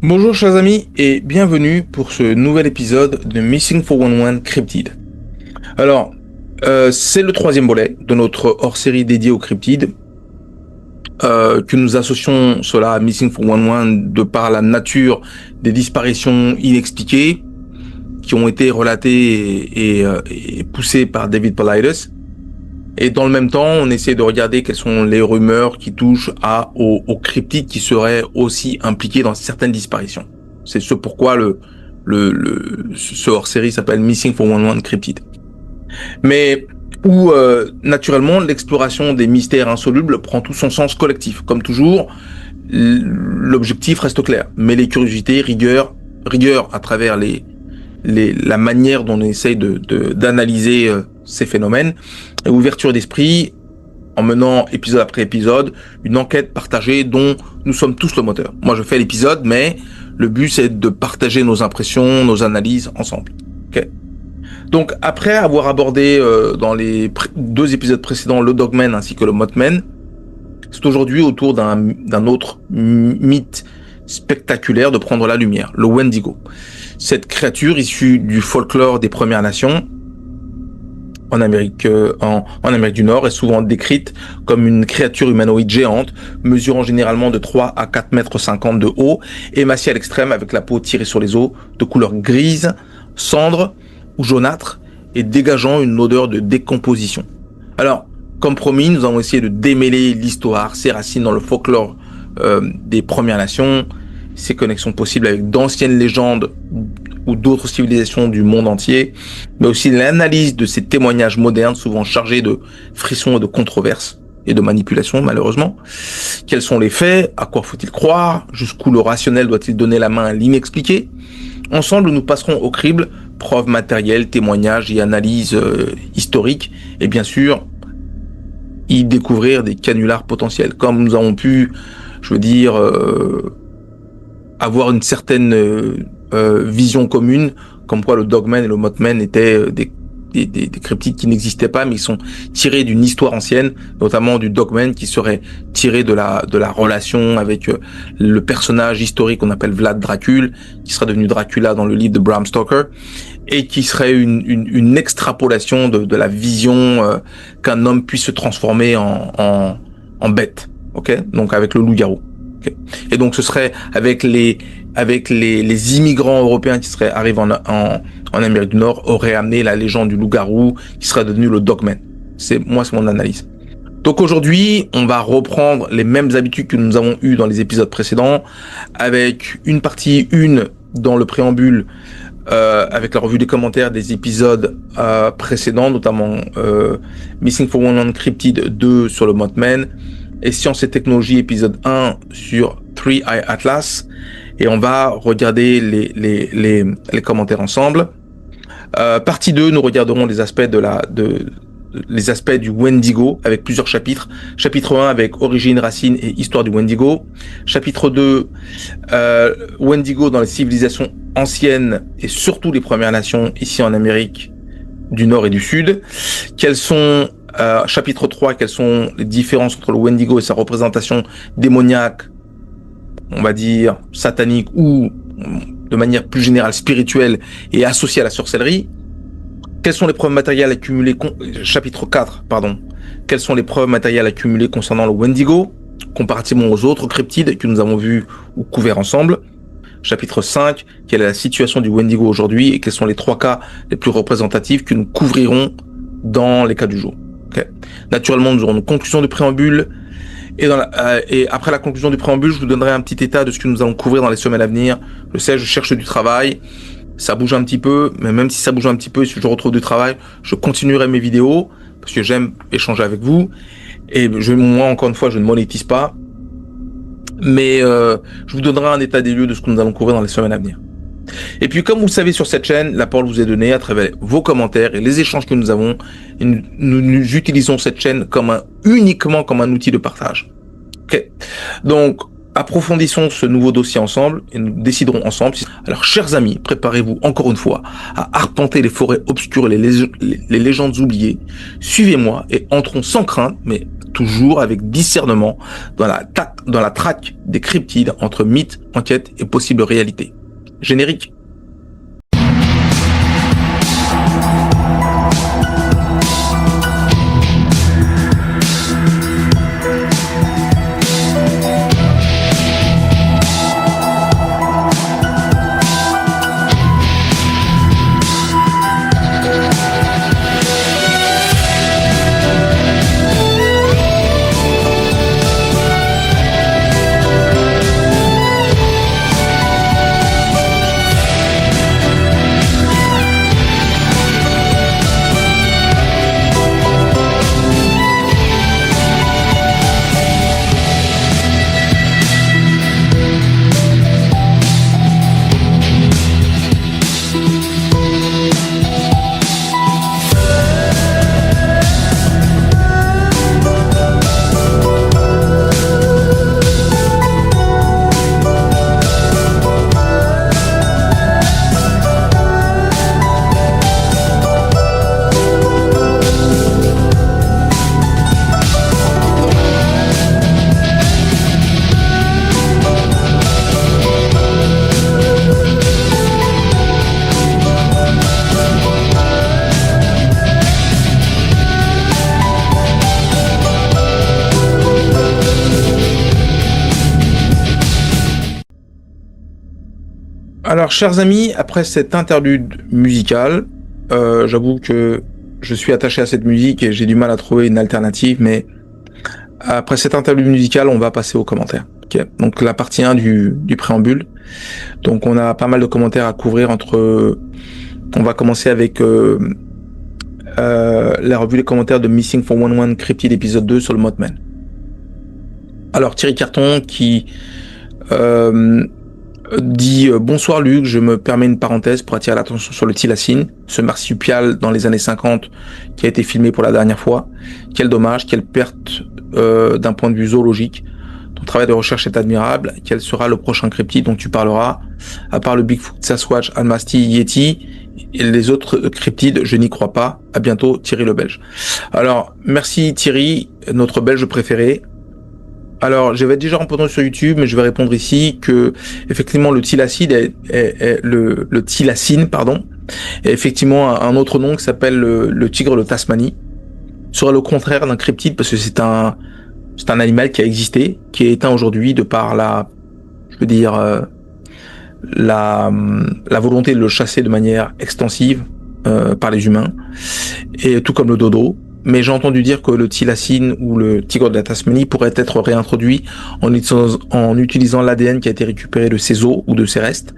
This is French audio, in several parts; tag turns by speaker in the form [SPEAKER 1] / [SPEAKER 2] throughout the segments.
[SPEAKER 1] Bonjour chers amis et bienvenue pour ce nouvel épisode de Missing 411 Cryptid. Alors, c'est le troisième volet de notre hors-série dédiée aux cryptides, que nous associons cela à Missing 411 de par la nature des disparitions inexpliquées qui ont été relatées et poussées par David Paulides. Et dans le même temps, on essaie de regarder quelles sont les rumeurs qui touchent aux cryptides qui seraient aussi impliqués dans certaines disparitions. C'est ce pourquoi ce hors-série s'appelle Missing 411 Cryptid. Mais où naturellement l'exploration des mystères insolubles prend tout son sens collectif. Comme toujours, l'objectif reste clair. Mais les curiosités, rigueur à travers la manière dont on essaye d'analyser ces phénomènes, et ouverture d'esprit en menant épisode après épisode une enquête partagée dont nous sommes tous le moteur. Moi je fais l'épisode, mais le but c'est de partager nos impressions, nos analyses ensemble. Okay. Donc après avoir abordé dans les deux épisodes précédents le Dogman ainsi que le Mothman, c'est aujourd'hui au tour d'un autre mythe spectaculaire de prendre la lumière, le Wendigo. Cette créature issue du folklore des Premières Nations en Amérique du Nord est souvent décrite comme une créature humanoïde géante, mesurant généralement de 3 à 4 mètres 50 de haut, émaciée à l'extrême avec la peau tirée sur les os, de couleur grise, cendre ou jaunâtre, et dégageant une odeur de décomposition. Alors, comme promis, nous avons essayé de démêler l'histoire, ses racines dans le folklore des Premières Nations, ses connexions possibles avec d'anciennes légendes ou d'autres civilisations du monde entier, mais aussi l'analyse de ces témoignages modernes souvent chargés de frissons et de controverses et de manipulations malheureusement. Quels sont les faits? À quoi faut-il croire? Jusqu'où le rationnel doit-il donner la main à l'inexpliqué? Ensemble, nous passerons au crible preuves matérielles, témoignages et analyses historiques, et bien sûr, y découvrir des canulars potentiels. Comme nous avons pu, avoir une certaine vision commune, comme quoi le Dogman et le Mothman étaient des cryptides qui n'existaient pas, mais ils sont tirés d'une histoire ancienne, notamment du Dogman qui serait tiré de la relation avec le personnage historique qu'on appelle Vlad Dracul, qui sera devenu Dracula dans le livre de Bram Stoker, et qui serait une extrapolation de la vision qu'un homme puisse se transformer en bête, ok? Donc avec le loup-garou. Okay. Et donc ce serait avec les immigrants européens qui seraient arrivés en Amérique du Nord, auraient amené la légende du loup-garou qui serait devenu le Dogman. C'est mon analyse. Donc aujourd'hui, on va reprendre les mêmes habitudes que nous avons eues dans les épisodes précédents, avec une partie 1 dans le préambule, avec la revue des commentaires des épisodes précédents, notamment Missing 411 Cryptid 2 sur le Mothman, et Science et Technologie épisode 1 sur Three Eye Atlas, et on va regarder les commentaires ensemble. Partie 2, nous regarderons les aspects les aspects du Wendigo avec plusieurs chapitres. Chapitre 1 avec origine, racine et histoire du Wendigo. Chapitre 2, Wendigo dans les civilisations anciennes et surtout les Premières Nations ici en Amérique du Nord et du Sud. Chapitre 3, quelles sont les différences entre le Wendigo et sa représentation démoniaque, on va dire satanique ou de manière plus générale spirituelle et associée à la sorcellerie. Quelles sont les preuves matérielles accumulées chapitre 4, pardon. Quelles sont les preuves matérielles accumulées concernant le Wendigo comparativement aux autres cryptides que nous avons vus ou couverts ensemble. Chapitre 5, quelle est la situation du Wendigo aujourd'hui et quels sont les 3 cas les plus représentatifs que nous couvrirons dans les cas du jour. Okay. Naturellement, nous aurons une conclusion du préambule et après la conclusion du préambule, je vous donnerai un petit état de ce que nous allons couvrir dans les semaines à venir. Je sais, je cherche du travail, ça bouge un petit peu, mais même si ça bouge un petit peu, si je retrouve du travail, je continuerai mes vidéos parce que j'aime échanger avec vous et moi, encore une fois, je ne monétise pas, mais je vous donnerai un état des lieux de ce que nous allons couvrir dans les semaines à venir. Et puis, comme vous le savez sur cette chaîne, la parole vous est donnée à travers vos commentaires et les échanges que nous avons. Et nous utilisons cette chaîne uniquement comme un outil de partage. Ok. Donc, approfondissons ce nouveau dossier ensemble et nous déciderons ensemble. Alors, chers amis, préparez-vous encore une fois à arpenter les forêts obscures et les légendes oubliées. Suivez-moi et entrons sans crainte, mais toujours avec discernement dans la traque des cryptides entre mythe, enquête et possible réalité. Générique. Alors, chers amis, après cette interlude musicale, j'avoue que je suis attaché à cette musique et j'ai du mal à trouver une alternative, mais après cette interlude musicale, on va passer aux commentaires. Okay. Donc, la partie 1 du préambule. Donc, on a pas mal de commentaires à couvrir on va commencer avec la revue des commentaires de Missing 411 Cryptid épisode 2 sur le Mothman. Alors, Thierry Carton qui dit bonsoir Luc, je me permets une parenthèse pour attirer l'attention sur le thylacine, ce marsupial dans les années 50 qui a été filmé pour la dernière fois. Quel dommage, quelle perte d'un point de vue zoologique. Ton travail de recherche est admirable. Quel sera le prochain cryptide dont tu parleras? À part le Bigfoot, Sasquatch, Almasty, Yeti et les autres cryptides, je n'y crois pas. À bientôt, Thierry le Belge. Alors, merci Thierry, notre Belge préféré. Alors, j'avais déjà répondu sur YouTube, mais je vais répondre ici que effectivement le thylacine le thylacine, pardon, est effectivement un autre nom qui s'appelle le tigre de Tasmanie. Serait le contraire d'un cryptide parce que c'est un animal qui a existé, qui est éteint aujourd'hui de par la volonté de le chasser de manière extensive par les humains, et tout comme le dodo. Mais j'ai entendu dire que le thylacine ou le tigre de la Tasmanie pourrait être réintroduit en utilisant l'ADN qui a été récupéré de ses os ou de ses restes,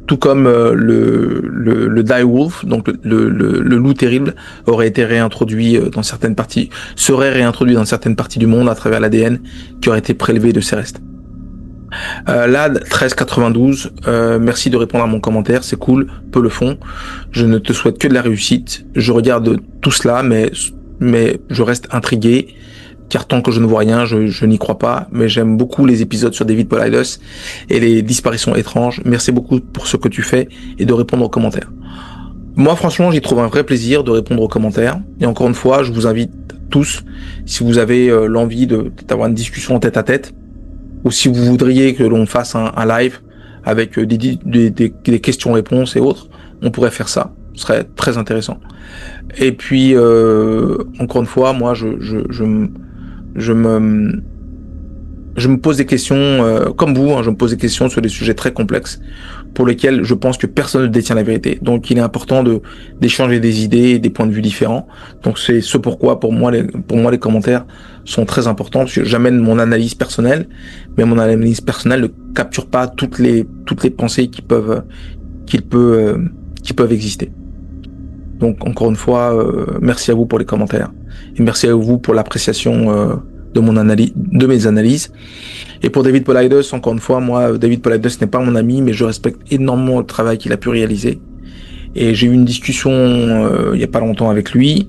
[SPEAKER 1] tout comme le direwolf, donc le loup terrible, serait réintroduit dans certaines parties du monde à travers l'ADN qui aurait été prélevé de ses restes. Lad 1392, merci de répondre à mon commentaire, c'est cool, peu le fond. Je ne te souhaite que de la réussite. Je regarde tout cela, mais je reste intrigué, car tant que je ne vois rien, je n'y crois pas, mais j'aime beaucoup les épisodes sur David Paulides et les disparitions étranges. Merci beaucoup pour ce que tu fais et de répondre aux commentaires. Moi, franchement, j'y trouve un vrai plaisir de répondre aux commentaires. Et encore une fois, je vous invite tous, si vous avez l'envie d'avoir une discussion tête à tête, ou si vous voudriez que l'on fasse un live avec des questions-réponses et autres, on pourrait faire ça. Ce serait très intéressant. Et puis, encore une fois, moi, je me pose des questions, comme vous, je me pose des questions sur des sujets très complexes pour lesquels je pense que personne ne détient la vérité. Donc, il est important d'échanger des idées et des points de vue différents. Donc, c'est ce pourquoi, pour moi, les commentaires sont très importants, parce que j'amène mon analyse personnelle, mais mon analyse personnelle ne capture pas toutes les pensées qui peuvent exister. Donc, encore une fois, merci à vous pour les commentaires et merci à vous pour l'appréciation de mes analyses. Et pour David Paulides, encore une fois, moi, David Paulides n'est pas mon ami, mais je respecte énormément le travail qu'il a pu réaliser. Et j'ai eu une discussion il y a pas longtemps avec lui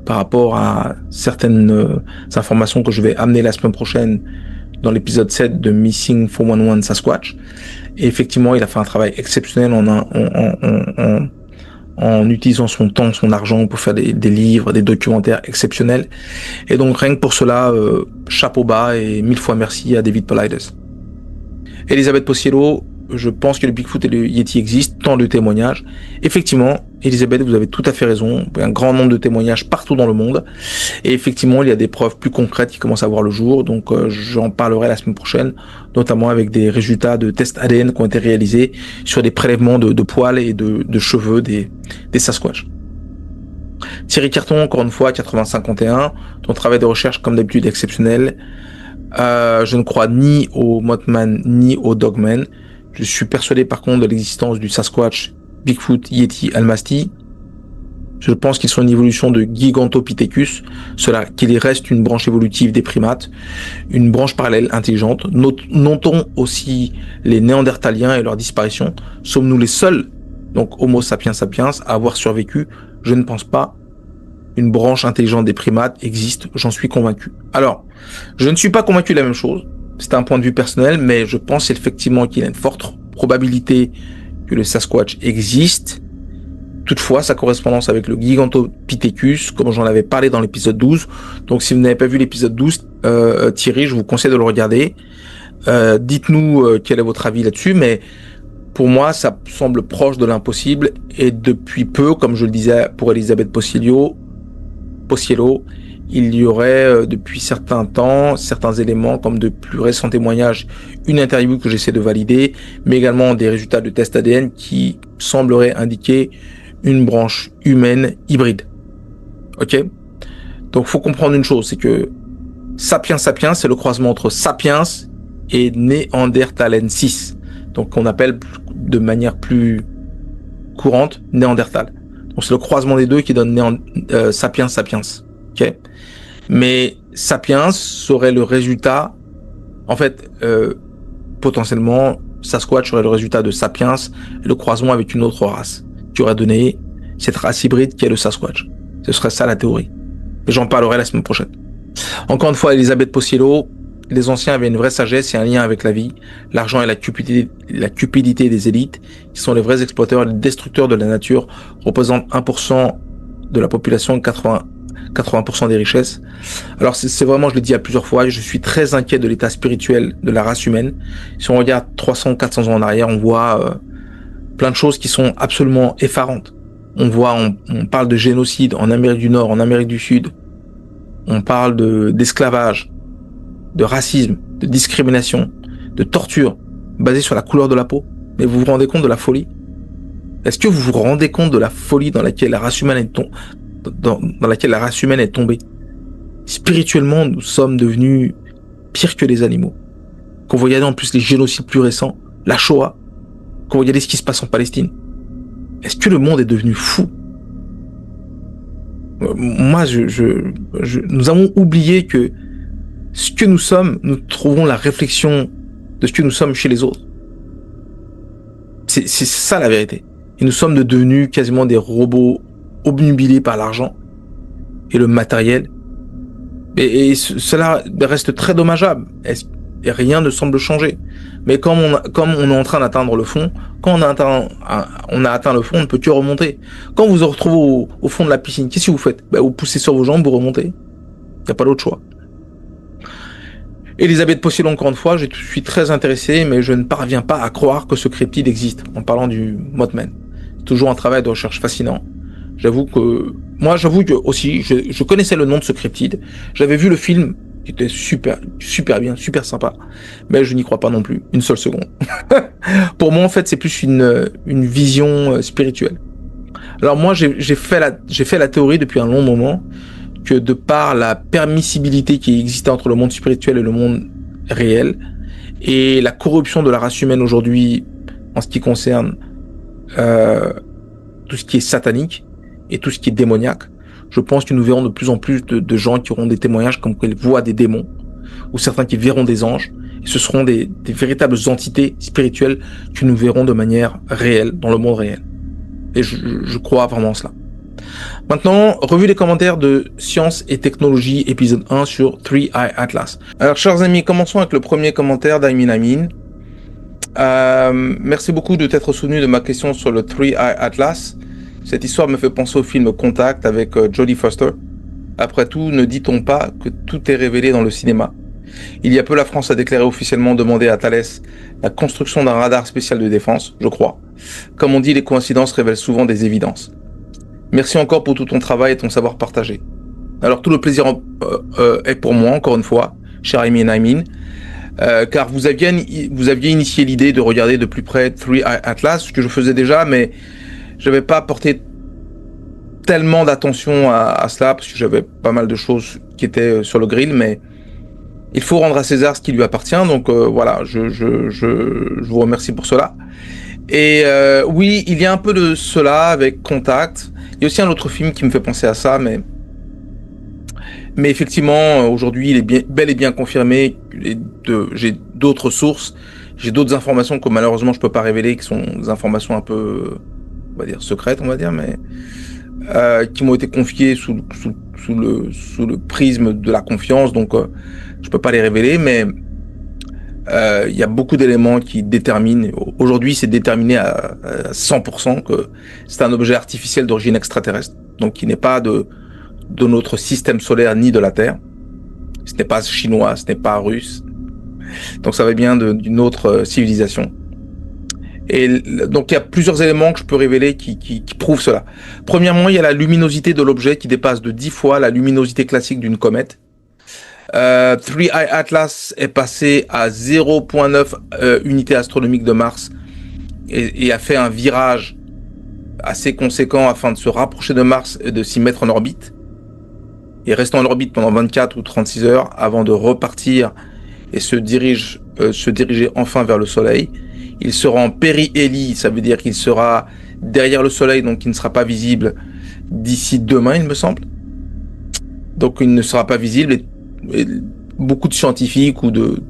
[SPEAKER 1] par rapport à certaines informations que je vais amener la semaine prochaine dans l'épisode 7 de Missing 411 Sasquatch. Et effectivement, il a fait un travail exceptionnel en utilisant son temps, son argent pour faire des livres, des documentaires exceptionnels. Et donc rien que pour cela, chapeau bas et 1000 fois merci à David Paulides. Elisabeth Postiello, je pense que le Bigfoot et le Yeti existent, tant de témoignages. Effectivement, Elisabeth, vous avez tout à fait raison. Il y a un grand nombre de témoignages partout dans le monde. Et effectivement, il y a des preuves plus concrètes qui commencent à voir le jour. Donc, j'en parlerai la semaine prochaine, notamment avec des résultats de tests ADN qui ont été réalisés sur des prélèvements de poils et de cheveux des Sasquatch. Thierry Carton, encore une fois, 8051, ton travail de recherche, comme d'habitude, exceptionnel. Je ne crois ni au Mothman, ni au Dogman. Je suis persuadé par contre de l'existence du Sasquatch, Bigfoot, Yeti, Almasty. Je pense qu'ils sont une évolution de Gigantopithecus, cela qu'il reste une branche évolutive des primates, une branche parallèle intelligente. Notons aussi les Néandertaliens et leur disparition. Sommes-nous les seuls, donc Homo sapiens sapiens, à avoir survécu? Je ne pense pas. Une branche intelligente des primates existe, j'en suis convaincu. Alors, je ne suis pas convaincu de la même chose. C'est un point de vue personnel, mais je pense effectivement qu'il y a une forte probabilité que le Sasquatch existe. Toutefois, sa correspondance avec le Gigantopithecus, comme j'en avais parlé dans l'épisode 12. Donc, si vous n'avez pas vu l'épisode 12, Thierry, je vous conseille de le regarder. Dites-nous quel est votre avis là-dessus, mais pour moi, ça semble proche de l'impossible. Et depuis peu, comme je le disais pour Elisabeth Postiello, il y aurait depuis certains temps, certains éléments comme de plus récents témoignages, une interview que j'essaie de valider, mais également des résultats de tests ADN qui sembleraient indiquer une branche humaine hybride. Ok? Donc faut comprendre une chose, c'est que Sapiens sapiens, c'est le croisement entre Sapiens et Néandertalensis. Donc on appelle de manière plus courante Néandertal. Donc c'est le croisement des deux qui donne Sapiens sapiens. Ok? Mais Sapiens serait le résultat, en fait, potentiellement, Sasquatch serait le résultat de Sapiens, le croisement avec une autre race, qui aurait donné cette race hybride qui est le Sasquatch. Ce serait ça la théorie. Mais j'en parlerai la semaine prochaine. Encore une fois, Elisabeth Postiello, les anciens avaient une vraie sagesse et un lien avec la vie, l'argent et la cupidité des élites, qui sont les vrais exploiteurs et les destructeurs de la nature, représentent 1% de la population, 80% des richesses. Alors c'est vraiment, je l'ai dit à plusieurs fois, je suis très inquiet de l'état spirituel de la race humaine. Si on regarde 300-400 ans en arrière, on voit plein de choses qui sont absolument effarantes. On parle de génocide en Amérique du Nord, en Amérique du Sud. On parle d'esclavage, de racisme, de discrimination, de torture, basée sur la couleur de la peau. Mais vous vous rendez compte de la folie? Est-ce que vous vous rendez compte de la folie dans laquelle la race humaine est tombée? Spirituellement, nous sommes devenus pires que les animaux. Quand vous regardez en plus les génocides plus récents, la Shoah, quand vous regardez ce qui se passe en Palestine, est-ce que le monde est devenu fou? Moi, nous avons oublié que ce que nous sommes, nous trouvons la réflexion de ce que nous sommes chez les autres. C'est ça la vérité. Et nous sommes devenus quasiment des robots obnubilés par l'argent et le matériel. Et cela reste très dommageable. Et rien ne semble changer. Mais comme on est en train d'atteindre le fond, quand on a atteint le fond, on ne peut que remonter. Quand vous vous retrouvez au fond de la piscine, qu'est-ce que vous faites? Vous poussez sur vos jambes, vous remontez. Il n'y a pas d'autre choix. Elisabeth Postiello, encore une fois, je suis très intéressé, mais je ne parviens pas à croire que ce cryptide existe, en parlant du Mothman. C'est toujours un travail de recherche fascinant. J'avoue que aussi, je connaissais le nom de ce cryptide. J'avais vu le film, qui était super bien, super sympa. Mais je n'y crois pas non plus, une seule seconde. Pour moi, en fait, c'est plus une vision spirituelle. Alors moi, j'ai fait la théorie depuis un long moment, que de par la permissibilité qui existait entre le monde spirituel et le monde réel, et la corruption de la race humaine aujourd'hui, en ce qui concerne tout ce qui est satanique, et tout ce qui est démoniaque, je pense que nous verrons de plus en plus de gens qui auront des témoignages comme qu'ils voient des démons, ou certains qui verront des anges, et ce seront des véritables entités spirituelles que nous verrons de manière réelle, dans le monde réel. Et je crois vraiment cela. Maintenant, revue des commentaires de Science et Technologie, épisode 1 sur Three Eye Atlas. Alors, chers amis, commençons avec le premier commentaire d'Aymin Amin. Merci beaucoup de t'être souvenu de ma question sur le Three Eye Atlas. Cette histoire me fait penser au film Contact avec Jodie Foster. Après tout, ne dit-on pas que tout est révélé dans le cinéma? Il y a peu, la France a déclaré officiellement demander à Thales la construction d'un radar spécial de défense, je crois. Comme on dit, les coïncidences révèlent souvent des évidences. Merci encore pour tout ton travail et ton savoir partagé. Alors tout le plaisir est pour moi, encore une fois, cher Amy et Naimin, car vous aviez initié l'idée de regarder de plus près Three Eye Atlas, ce que je faisais déjà, mais je n'avais pas porté tellement d'attention à cela, parce que j'avais pas mal de choses qui étaient sur le grill, mais il faut rendre à César ce qui lui appartient, donc voilà, je vous remercie pour cela. Et oui, il y a un peu de cela avec Contact. Il y a aussi un autre film qui me fait penser à ça, mais effectivement, aujourd'hui, il est bel et bien confirmé. J'ai d'autres sources, j'ai d'autres informations que malheureusement je peux pas révéler, qui sont des informations un peu, on va dire secrètes, on va dire, mais qui m'ont été confiées sous le prisme de la confiance, donc je peux pas les révéler, mais il y a beaucoup d'éléments qui déterminent. Aujourd'hui, c'est déterminé à 100% que c'est un objet artificiel d'origine extraterrestre, donc qui n'est pas de notre système solaire ni de la Terre. Ce n'est pas chinois, ce n'est pas russe. Donc ça va bien d'une autre civilisation. Et donc il y a plusieurs éléments que je peux révéler qui prouvent cela. Premièrement, il y a la luminosité de l'objet qui dépasse de 10 fois la luminosité classique d'une comète. Three Eye Atlas est passé à 0,9 unités astronomiques de Mars et a fait un virage assez conséquent afin de se rapprocher de Mars et de s'y mettre en orbite. Il reste en orbite pendant 24 ou 36 heures avant de repartir et se diriger enfin vers le Soleil. Il sera en périhélie, ça veut dire qu'il sera derrière le Soleil, donc il ne sera pas visible d'ici demain, il me semble. Donc il ne sera pas visible et beaucoup de scientifiques ou de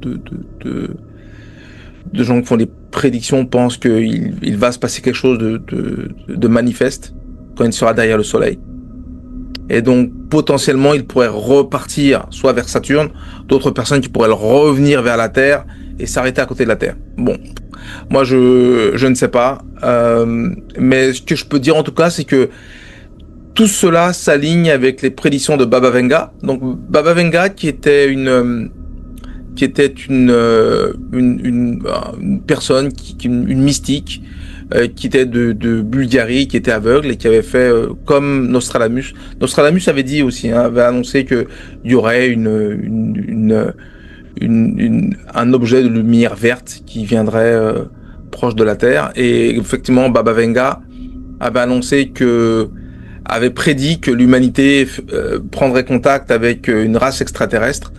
[SPEAKER 1] gens qui font des prédictions pensent qu'il va se passer quelque chose de manifeste quand il sera derrière le Soleil. Et donc, potentiellement, il pourrait repartir soit vers Saturne, d'autres personnes qui pourraient revenir vers la Terre et s'arrêter à côté de la Terre. Bon, moi, je ne sais pas. Mais ce que je peux dire en tout cas, c'est que tout cela s'aligne avec les prédictions de Baba Vanga. Donc, Baba Vanga, qui était une personne, une mystique, qui était de Bulgarie, qui était aveugle et qui avait fait comme Nostradamus. Nostradamus avait dit aussi, avait annoncé que il y aurait un objet de lumière verte qui viendrait proche de la Terre. Et effectivement, Baba Vanga avait prédit que l'humanité prendrait contact avec une race extraterrestre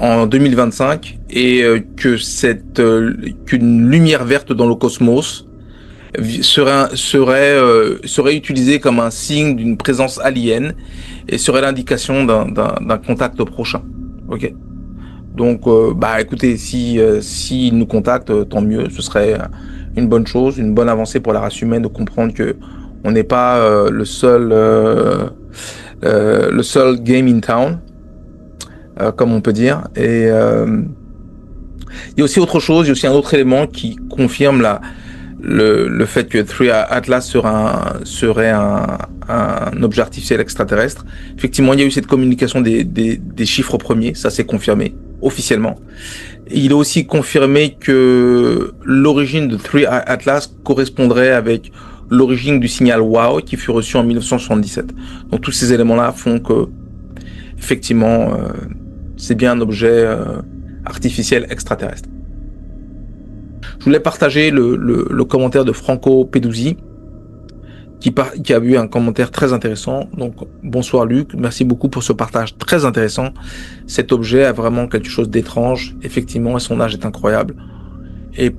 [SPEAKER 1] en 2025 et qu'une lumière verte dans le cosmos serait utilisé comme un signe d'une présence alien et serait l'indication d'un contact prochain. Ok. Donc, écoutez, si nous contactent, tant mieux. Ce serait une bonne chose, une bonne avancée pour la race humaine de comprendre que on n'est pas le seul game in town, comme on peut dire. Et il y a aussi autre chose, il y a aussi un autre élément qui confirme le fait que Three Atlas serait un objet artificiel extraterrestre. Effectivement, il y a eu cette communication des chiffres premiers, ça s'est confirmé officiellement. Il est aussi confirmé que l'origine de Three Atlas correspondrait avec l'origine du signal WOW qui fut reçu en 1977. Donc tous ces éléments-là font que, effectivement, c'est bien un objet artificiel extraterrestre. Je voulais partager le commentaire de Franco Peduzzi qui a eu un commentaire très intéressant. Donc bonsoir Luc, merci beaucoup pour ce partage très intéressant. Cet objet a vraiment quelque chose d'étrange, effectivement, et son âge est incroyable. Et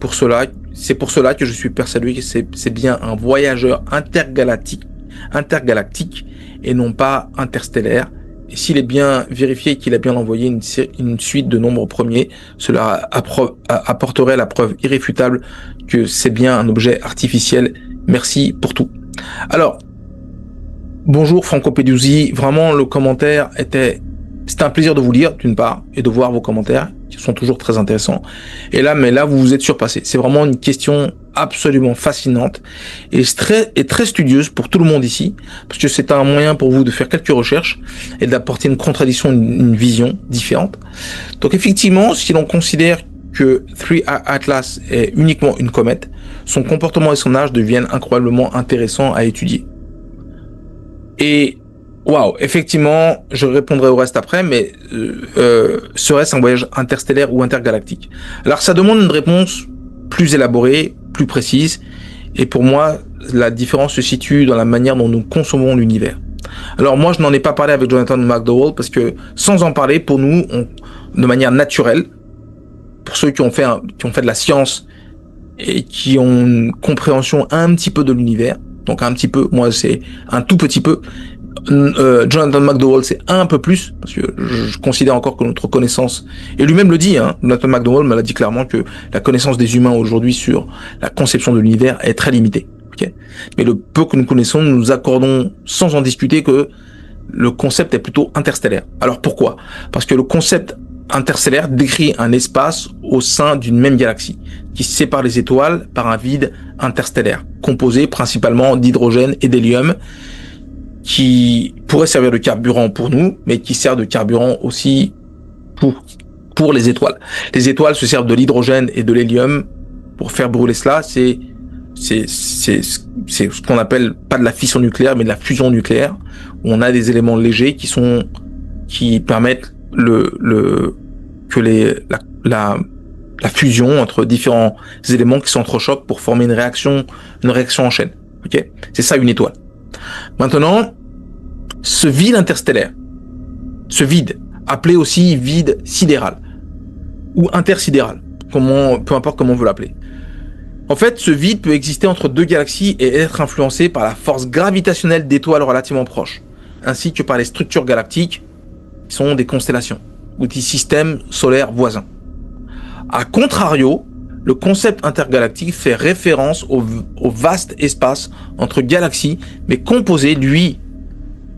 [SPEAKER 1] c'est pour cela que je suis persuadé que c'est bien un voyageur intergalactique et non pas interstellaire. Et s'il est bien vérifié qu'il a bien envoyé une suite de nombres premiers, cela apporterait la preuve irréfutable que c'est bien un objet artificiel. Merci pour tout. Alors, bonjour Franco Peduzzi, vraiment le commentaire c'était un plaisir de vous lire d'une part et de voir vos commentaires qui sont toujours très intéressants. Mais là vous vous êtes surpassé. C'est vraiment une question absolument fascinante et très studieuse pour tout le monde ici, parce que c'est un moyen pour vous de faire quelques recherches et d'apporter une contradiction, une vision différente. Donc effectivement, si l'on considère que 3 Atlas est uniquement une comète, son comportement et son âge deviennent incroyablement intéressants à étudier. Et waouh, effectivement, je répondrai au reste après, mais serait-ce un voyage interstellaire ou intergalactique? Alors ça demande une réponse plus élaborée, plus précise, et pour moi, la différence se situe dans la manière dont nous concevons l'univers. Alors moi, je n'en ai pas parlé avec Jonathan McDowell, parce que sans en parler, pour nous, de manière naturelle, pour ceux qui ont fait de la science et qui ont une compréhension un petit peu de l'univers, donc un petit peu, moi c'est un tout petit peu, Jonathan McDowell c'est un peu plus, parce que je considère encore que notre connaissance, et lui-même le dit, Jonathan McDowell me l'a dit clairement, que la connaissance des humains aujourd'hui sur la conception de l'univers est très limitée. Okay, mais le peu que nous connaissons, nous nous accordons sans en discuter que le concept est plutôt interstellaire. Alors pourquoi? Parce que le concept interstellaire décrit un espace au sein d'une même galaxie qui sépare les étoiles par un vide interstellaire composé principalement d'hydrogène et d'hélium, qui pourrait servir de carburant pour nous, mais qui sert de carburant aussi pour les étoiles. Les étoiles se servent de l'hydrogène et de l'hélium pour faire brûler cela. C'est ce qu'on appelle pas de la fission nucléaire, mais de la fusion nucléaire, où on a des éléments légers qui permettent la fusion entre différents éléments qui s'entrechoquent pour former une réaction en chaîne. Ok, c'est ça une étoile. Maintenant, ce vide interstellaire, ce vide, appelé aussi vide sidéral ou intersidéral, peu importe comment on veut l'appeler. En fait, ce vide peut exister entre deux galaxies et être influencé par la force gravitationnelle d'étoiles relativement proches, ainsi que par les structures galactiques qui sont des constellations ou des systèmes solaires voisins. A contrario, le concept intergalactique fait référence au vaste espace entre galaxies, mais composé, lui,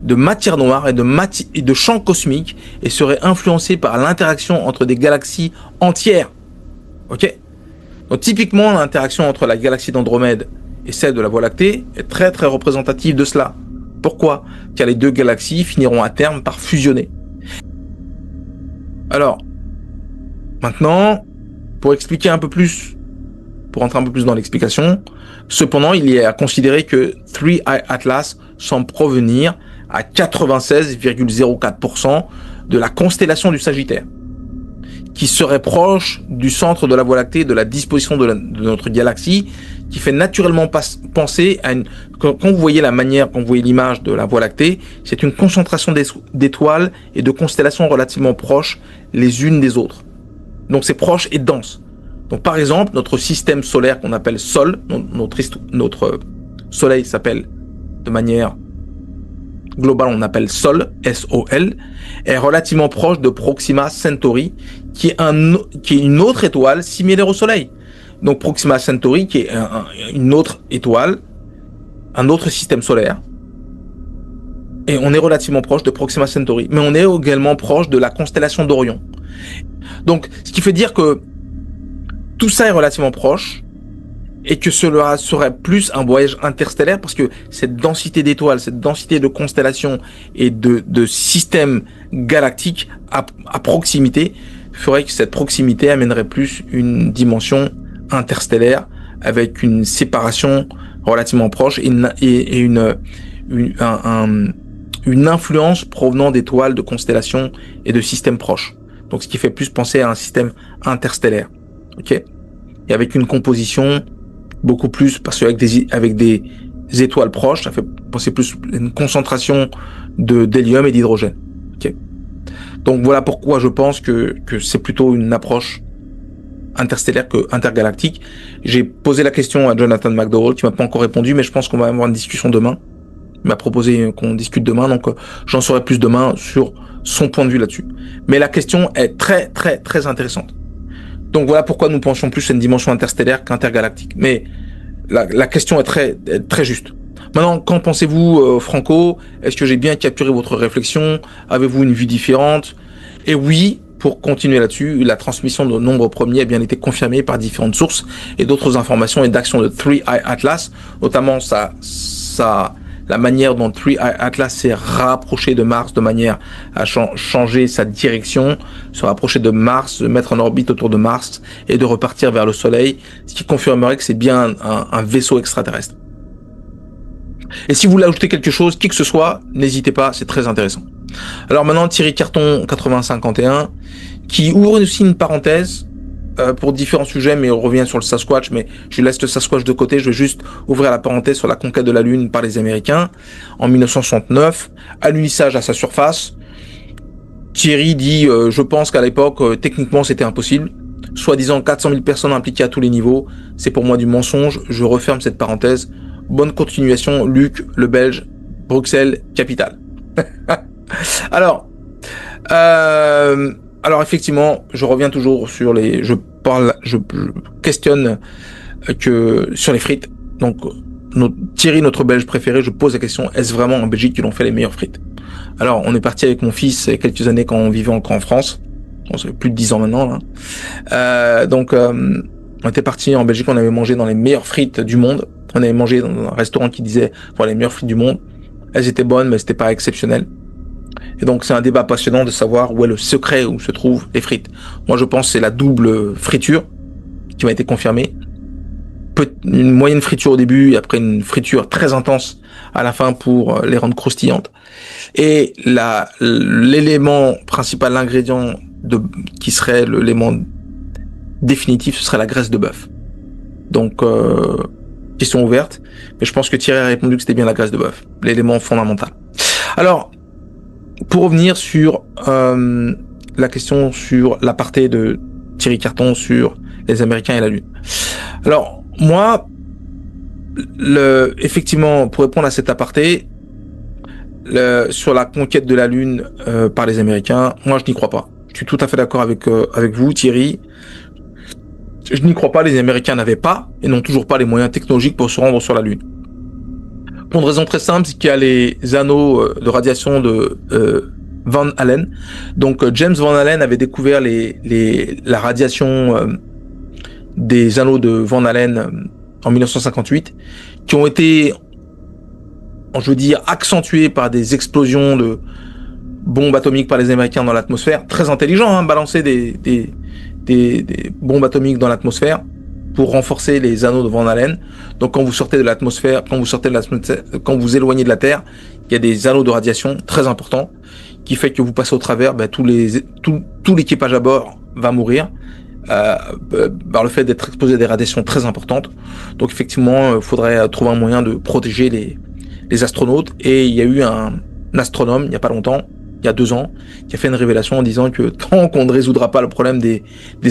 [SPEAKER 1] de matière noire et de champs cosmiques, et serait influencé par l'interaction entre des galaxies entières. Ok ? Donc typiquement, l'interaction entre la galaxie d'Andromède et celle de la Voie lactée est très très représentative de cela. Pourquoi ? Car les deux galaxies finiront à terme par fusionner. Alors, maintenant, pour expliquer un peu plus, pour rentrer un peu plus dans l'explication, cependant, il y a à considérer que 3 Atlas semble provenir à 96,04% de la constellation du Sagittaire, qui serait proche du centre de la Voie lactée, de la disposition de notre galaxie, qui fait naturellement penser à quand vous voyez l'image de la Voie lactée, c'est une concentration d'étoiles et de constellations relativement proches les unes des autres. Donc c'est proche et dense. Donc par exemple, notre système solaire qu'on appelle Sol, notre Soleil s'appelle de manière globale, on appelle Sol, S-O-L, est relativement proche de Proxima Centauri, qui est une autre étoile similaire au Soleil. Donc Proxima Centauri, qui est une autre étoile, un autre système solaire. Et on est relativement proche de Proxima Centauri. Mais on est également proche de la constellation d'Orion. Donc, ce qui fait dire que tout ça est relativement proche et que cela serait plus un voyage interstellaire parce que cette densité d'étoiles, cette densité de constellations et de systèmes galactiques à proximité ferait que cette proximité amènerait plus une dimension interstellaire avec une séparation relativement proche et une influence provenant d'étoiles, de constellations et de systèmes proches. Donc, ce qui fait plus penser à un système interstellaire. Ok ? Et avec une composition beaucoup plus, parce qu'avec des étoiles proches, ça fait penser plus à une concentration d'hélium et d'hydrogène. Ok ? Donc, voilà pourquoi je pense que c'est plutôt une approche interstellaire que intergalactique. J'ai posé la question à Jonathan McDowell, qui m'a pas encore répondu, mais je pense qu'on va avoir une discussion demain. Il m'a proposé qu'on discute demain, donc j'en saurai plus demain sur son point de vue là-dessus. Mais la question est très, très, très intéressante. Donc voilà pourquoi nous penchons plus à une dimension interstellaire qu'intergalactique. Mais la question est très, très juste. Maintenant, qu'en pensez-vous, Franco ? Est-ce que j'ai bien capturé votre réflexion ? Avez-vous une vue différente ? Et oui, pour continuer là-dessus, la transmission de nombres premiers a bien été confirmée par différentes sources et d'autres informations et d'actions de Three Eye Atlas, notamment la manière dont Three Eye Atlas s'est rapproché de Mars de manière à changer sa direction, se rapprocher de Mars, se mettre en orbite autour de Mars et de repartir vers le Soleil, ce qui confirmerait que c'est bien un vaisseau extraterrestre. Et si vous voulez ajouter quelque chose, qui que ce soit, n'hésitez pas, c'est très intéressant. Alors maintenant, Thierry Carton 8051, qui ouvre aussi une parenthèse pour différents sujets, mais on revient sur le Sasquatch, mais je laisse le Sasquatch de côté, je vais juste ouvrir la parenthèse sur la conquête de la Lune par les Américains en 1969, alunissage à sa surface. Thierry dit, je pense qu'à l'époque, techniquement, c'était impossible. Soi-disant 400 000 personnes impliquées à tous les niveaux, c'est pour moi du mensonge, je referme cette parenthèse. Bonne continuation, Luc, le Belge, Bruxelles, capitale. Alors effectivement, je reviens toujours sur je questionne sur les frites. Donc, Thierry, notre Belge préféré, je pose la question, est-ce vraiment en Belgique qu'ils ont fait les meilleures frites? Alors, on est parti avec mon fils il y a quelques années quand on vivait encore en France. Bon, ça fait plus de 10 ans maintenant, là. On était parti en Belgique, on avait mangé dans les meilleures frites du monde. On avait mangé dans un restaurant qui disait, voilà, les meilleures frites du monde. Elles étaient bonnes, mais c'était pas exceptionnel. Et donc, c'est un débat passionnant de savoir où est le secret où se trouvent les frites. Moi, je pense que c'est la double friture qui m'a été confirmée. Une moyenne friture au début et après une friture très intense à la fin pour les rendre croustillantes. Et l'élément principal, l'ingrédient qui serait l'élément définitif, ce serait la graisse de bœuf. Donc, question ouverte. Mais je pense que Thierry a répondu que c'était bien la graisse de bœuf, l'élément fondamental. Alors, pour revenir sur la question sur l'aparté de Thierry Carton sur les Américains et la Lune. Alors, moi, effectivement, pour répondre à cet aparté, sur la conquête de la Lune par les Américains, moi, je n'y crois pas. Je suis tout à fait d'accord avec vous, Thierry. Je n'y crois pas, les Américains n'avaient pas et n'ont toujours pas les moyens technologiques pour se rendre sur la Lune. Pour une raison très simple, c'est qu'il y a les anneaux de radiation de Van Allen. Donc James Van Allen avait découvert la radiation des anneaux de Van Allen en 1958, qui ont été, je veux dire, accentués par des explosions de bombes atomiques par les Américains dans l'atmosphère. Très intelligent, hein, balancer des bombes atomiques dans l'atmosphère pour renforcer les anneaux de Van Allen. Donc quand vous sortez de l'atmosphère, quand vous éloignez de la Terre, il y a des anneaux de radiation très importants qui fait que vous passez au travers, tout l'équipage à bord va mourir par le fait d'être exposé à des radiations très importantes. Donc effectivement, il faudrait trouver un moyen de protéger les astronautes. Et il y a eu un astronome, il n'y a pas longtemps, il y a 2 ans, qui a fait une révélation en disant que tant qu'on ne résoudra pas le problème des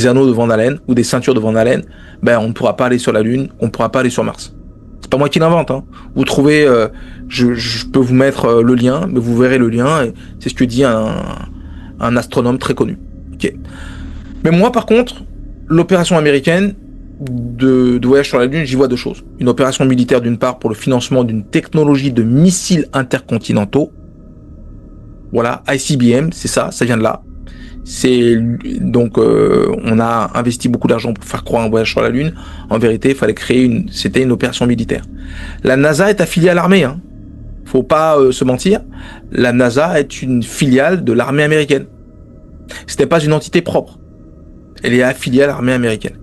[SPEAKER 1] anneaux de Van Allen ou des ceintures de Van Allen, on ne pourra pas aller sur la Lune, on ne pourra pas aller sur Mars. C'est pas moi qui l'invente, hein. Vous trouvez, je peux vous mettre le lien, mais vous verrez le lien, et c'est ce que dit un astronome très connu. Ok. Mais moi, par contre, l'opération américaine de voyage sur la Lune, j'y vois 2 choses. Une opération militaire, d'une part, pour le financement d'une technologie de missiles intercontinentaux. Voilà, ICBM, c'est ça vient de là. Donc, on a investi beaucoup d'argent pour faire croire un voyage sur la Lune. En vérité, il fallait c'était une opération militaire. La NASA est affiliée à l'armée, hein. Faut pas se mentir. La NASA est une filiale de l'armée américaine. C'était pas une entité propre. Elle est affiliée à l'armée américaine.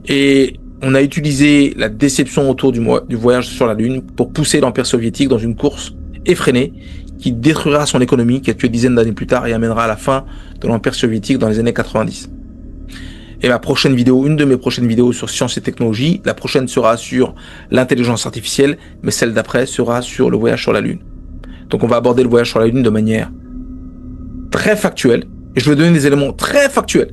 [SPEAKER 1] Et on a utilisé la déception autour du voyage sur la Lune pour pousser l'Empire soviétique dans une course effrénée qui détruira son économie quelques dizaines d'années plus tard et amènera à la fin de l'Empire soviétique dans les années 90. Et une de mes prochaines vidéos sur sciences et technologies, la prochaine sera sur l'intelligence artificielle, mais celle d'après sera sur le voyage sur la Lune. Donc on va aborder le voyage sur la Lune de manière très factuelle, et je vais donner des éléments très factuels.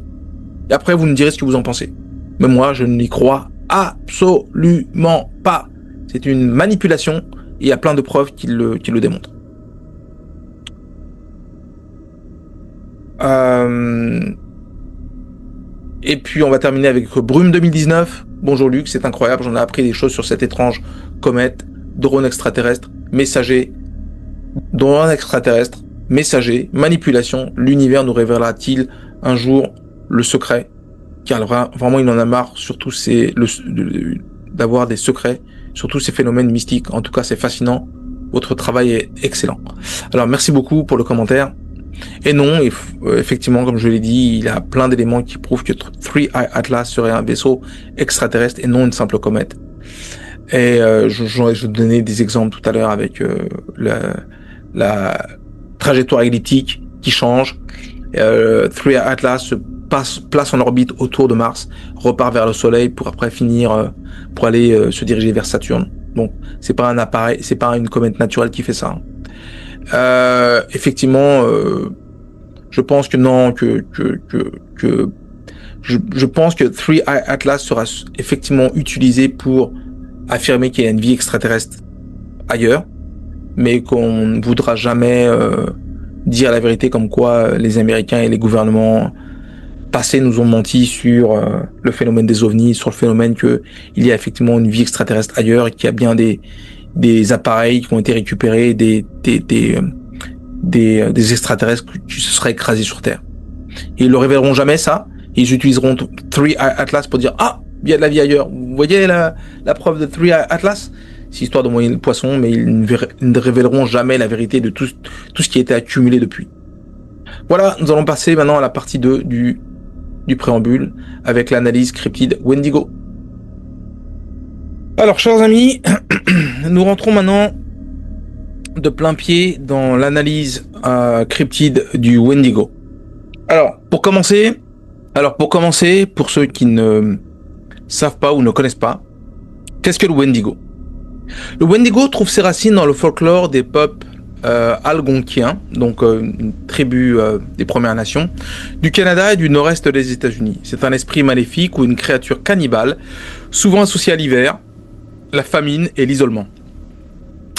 [SPEAKER 1] Et après vous me direz ce que vous en pensez. Mais moi je n'y crois absolument pas. C'est une manipulation, et il y a plein de preuves qui le démontrent. Et puis on va terminer avec Brume 2019. Bonjour Luc, c'est incroyable, j'en ai appris des choses sur cette étrange comète, drone extraterrestre, manipulation, l'univers nous révélera-t-il un jour le secret, car vraiment il en a marre, surtout d'avoir des secrets, surtout ces phénomènes mystiques. En tout cas, c'est fascinant. Votre travail est excellent. Alors, merci beaucoup pour le commentaire. Et non, effectivement, comme je l'ai dit, il y a plein d'éléments qui prouvent que Three Eye Atlas serait un vaisseau extraterrestre et non une simple comète. Et je donnais des exemples tout à l'heure avec la trajectoire elliptique qui change. Three Eye Atlas se place en orbite autour de Mars, repart vers le Soleil pour après finir pour aller se diriger vers Saturne. Donc c'est pas un appareil, c'est pas une comète naturelle qui fait ça. Effectivement, je pense que non, je pense que Three Eye Atlas sera effectivement utilisé pour affirmer qu'il y a une vie extraterrestre ailleurs, mais qu'on ne voudra jamais dire la vérité comme quoi les Américains et les gouvernements passés nous ont menti sur le phénomène des ovnis, sur le phénomène que il y a effectivement une vie extraterrestre ailleurs et qu'il y a bien des appareils qui ont été récupérés, des extraterrestres qui se seraient écrasés sur Terre. Et ils le révéleront jamais ça. Ils utiliseront Three Eye Atlas pour dire ah, il y a de la vie ailleurs. Vous voyez la preuve de Three Eye Atlas? C'est histoire de moyen le poisson, mais ils ne révéleront jamais la vérité de tout ce qui a été accumulé depuis. Voilà, nous allons passer maintenant à la partie 2 du préambule avec l'analyse cryptide Wendigo. Alors, chers amis, nous rentrons maintenant de plein pied dans l'analyse cryptide du Wendigo. Alors, pour commencer, pour ceux qui ne savent pas ou ne connaissent pas, qu'est-ce que le Wendigo? Le Wendigo trouve ses racines dans le folklore des peuples algonquiens, donc une tribu des Premières Nations, du Canada et du nord-est des États-Unis. C'est un esprit maléfique ou une créature cannibale, souvent associée à l'hiver, la famine et l'isolement.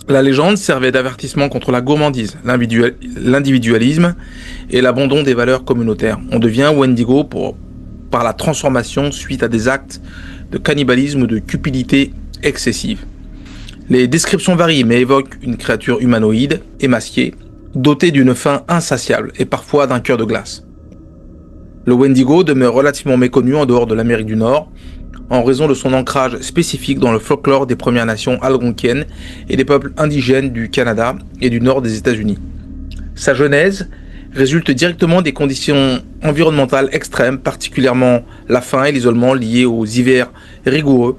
[SPEAKER 1] La légende servait d'avertissement contre la gourmandise, l'individualisme et l'abandon des valeurs communautaires. On devient Wendigo par la transformation suite à des actes de cannibalisme ou de cupidité excessive. Les descriptions varient mais évoquent une créature humanoïde, émaciée, dotée d'une faim insatiable et parfois d'un cœur de glace. Le Wendigo demeure relativement méconnu en dehors de l'Amérique du Nord, en raison de son ancrage spécifique dans le folklore des Premières Nations algonquiennes et des peuples indigènes du Canada et du nord des États-Unis. Sa genèse résulte directement des conditions environnementales extrêmes, particulièrement la faim et l'isolement liés aux hivers rigoureux,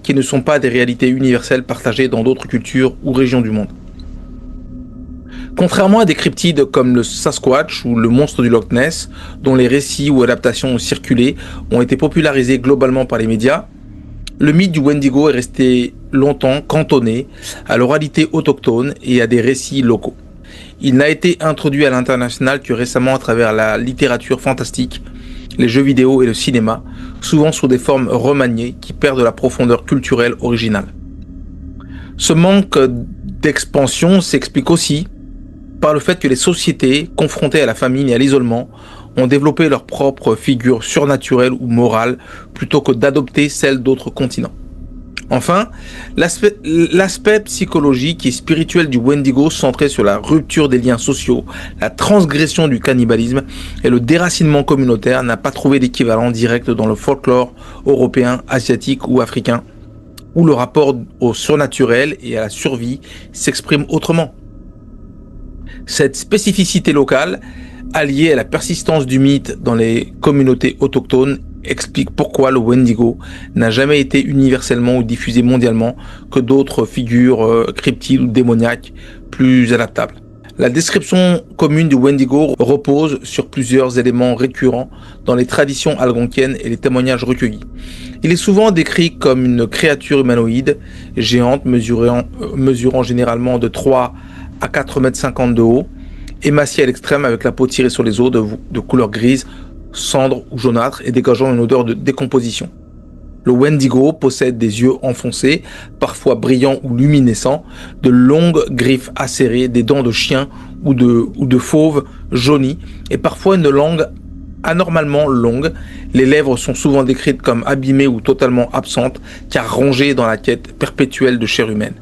[SPEAKER 1] qui ne sont pas des réalités universelles partagées dans d'autres cultures ou régions du monde. Contrairement à des cryptides comme le Sasquatch ou le monstre du Loch Ness, dont les récits ou adaptations ont circulé, ont été popularisés globalement par les médias, le mythe du Wendigo est resté longtemps cantonné à l'oralité autochtone et à des récits locaux. Il n'a été introduit à l'international que récemment à travers la littérature fantastique, les jeux vidéo et le cinéma, souvent sous des formes remaniées qui perdent la profondeur culturelle originale. Ce manque d'expansion s'explique aussi par le fait que les sociétés, confrontées à la famine et à l'isolement, ont développé leur propre figure surnaturelle ou morale plutôt que d'adopter celle d'autres continents. Enfin, l'aspect psychologique et spirituel du Wendigo centré sur la rupture des liens sociaux, la transgression du cannibalisme et le déracinement communautaire n'a pas trouvé d'équivalent direct dans le folklore européen, asiatique ou africain, où le rapport au surnaturel et à la survie s'exprime autrement. Cette spécificité locale, alliée à la persistance du mythe dans les communautés autochtones, explique pourquoi le Wendigo n'a jamais été universellement ou diffusé mondialement que d'autres figures cryptides ou démoniaques plus adaptables. La description commune du Wendigo repose sur plusieurs éléments récurrents dans les traditions algonquiennes et les témoignages recueillis. Il est souvent décrit comme une créature humanoïde, géante, mesurant généralement de 3 à 4,50 m de haut, émaciée à l'extrême avec la peau tirée sur les os de couleur grise, cendre ou jaunâtre et dégageant une odeur de décomposition. Le Wendigo possède des yeux enfoncés, parfois brillants ou luminescents, de longues griffes acérées, des dents de chien ou de fauve jaunies et parfois une langue anormalement longue. Les lèvres sont souvent décrites comme abîmées ou totalement absentes car rongées dans la quête perpétuelle de chair humaine.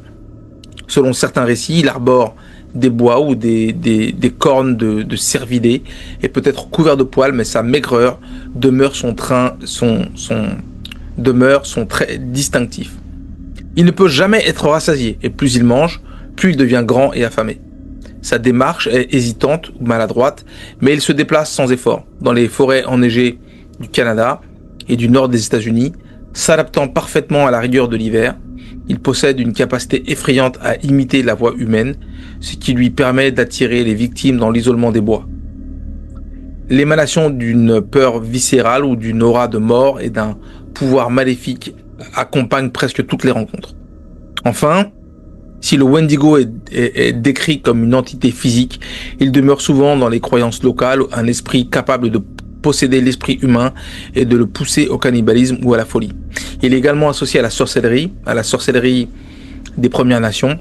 [SPEAKER 1] Selon certains récits, il arbore des bois ou des cornes de cervidés et peut-être couvert de poils, mais sa maigreur demeure son trait distinctif. Il ne peut jamais être rassasié et plus il mange, plus il devient grand et affamé. Sa démarche est hésitante ou maladroite, mais il se déplace sans effort dans les forêts enneigées du Canada et du nord des États-Unis, s'adaptant parfaitement à la rigueur de l'hiver. Il possède une capacité effrayante à imiter la voix humaine, ce qui lui permet d'attirer les victimes dans l'isolement des bois. L'émanation d'une peur viscérale ou d'une aura de mort et d'un pouvoir maléfique accompagne presque toutes les rencontres. Enfin, si le Wendigo est décrit comme une entité physique, il demeure souvent dans les croyances locales un esprit capable de posséder l'esprit humain et de le pousser au cannibalisme ou à la folie. Il est également associé à la sorcellerie des Premières Nations,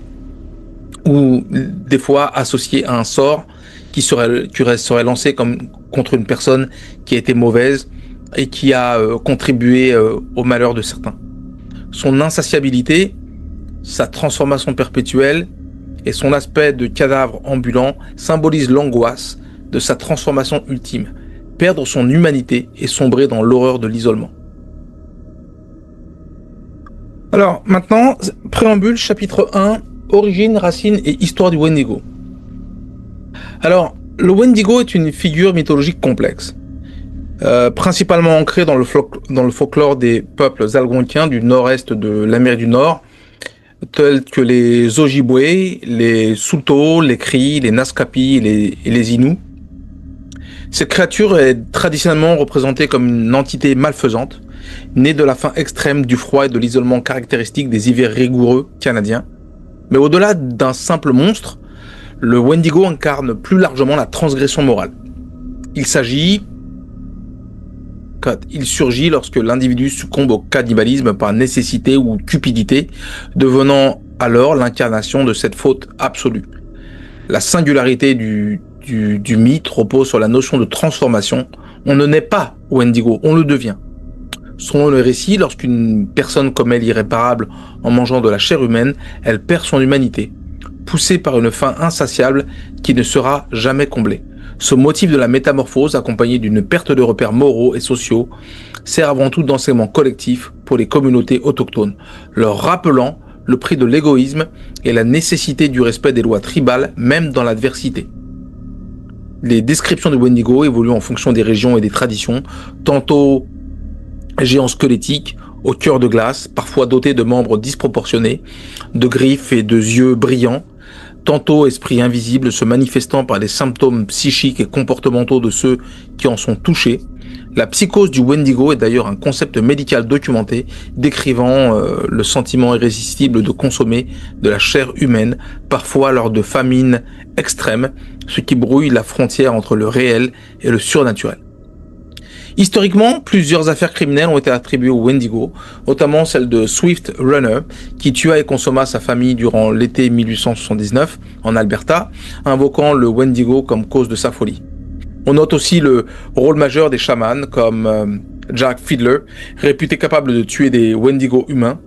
[SPEAKER 1] ou des fois associé à un sort qui serait lancé contre une personne qui a été mauvaise et qui a contribué au malheur de certains. Son insatiabilité, sa transformation perpétuelle et son aspect de cadavre ambulant symbolisent l'angoisse de sa transformation ultime, perdre son humanité et sombrer dans l'horreur de l'isolement. Alors maintenant, préambule chapitre 1, origine, racines et histoire du Wendigo. Alors, le Wendigo est une figure mythologique complexe, principalement ancrée dans le folklore des peuples algonquiens du nord-est de l'Amérique du Nord, tels que les Ojibwés, les Saulteaux, les Cris, les Naskapi et les Inuits. Cette créature est traditionnellement représentée comme une entité malfaisante, née de la faim extrême, du froid et de l'isolement caractéristique des hivers rigoureux canadiens. Mais au-delà d'un simple monstre, le Wendigo incarne plus largement la transgression morale. Il surgit lorsque l'individu succombe au cannibalisme par nécessité ou cupidité, devenant alors l'incarnation de cette faute absolue. La singularité du mythe repose sur la notion de transformation. On ne naît pas Wendigo, on le devient. Selon le récit, lorsqu'une personne commet l'irréparable en mangeant de la chair humaine, elle perd son humanité, poussée par une faim insatiable qui ne sera jamais comblée. Ce motif de la métamorphose, accompagné d'une perte de repères moraux et sociaux, sert avant tout d'enseignement collectif pour les communautés autochtones, leur rappelant le prix de l'égoïsme et la nécessité du respect des lois tribales, même dans l'adversité. Les descriptions du Wendigo évoluent en fonction des régions et des traditions, tantôt géants squelettiques, au cœur de glace, parfois dotés de membres disproportionnés, de griffes et de yeux brillants, tantôt esprits invisibles se manifestant par des symptômes psychiques et comportementaux de ceux qui en sont touchés. La psychose du Wendigo est d'ailleurs un concept médical documenté décrivant le sentiment irrésistible de consommer de la chair humaine, parfois lors de famines extrêmes, ce qui brouille la frontière entre le réel et le surnaturel. Historiquement, plusieurs affaires criminelles ont été attribuées au Wendigo, notamment celle de Swift Runner, qui tua et consomma sa famille durant l'été 1879 en Alberta, invoquant le Wendigo comme cause de sa folie. On note aussi le rôle majeur des chamans comme Jack Fiddler, réputé capable de tuer des Wendigos humains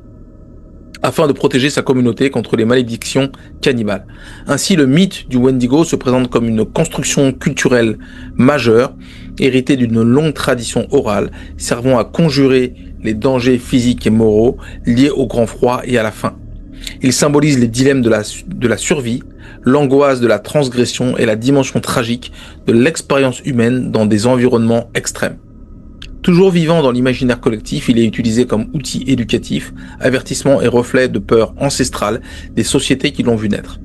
[SPEAKER 1] afin de protéger sa communauté contre les malédictions cannibales. Ainsi, le mythe du Wendigo se présente comme une construction culturelle majeure, héritée d'une longue tradition orale, servant à conjurer les dangers physiques et moraux liés au grand froid et à la faim. Il symbolise les dilemmes de la survie, l'angoisse de la transgression et la dimension tragique de l'expérience humaine dans des environnements extrêmes. Toujours vivant dans l'imaginaire collectif, il est utilisé comme outil éducatif, avertissement et reflet de peur ancestrale des sociétés qui l'ont vu naître.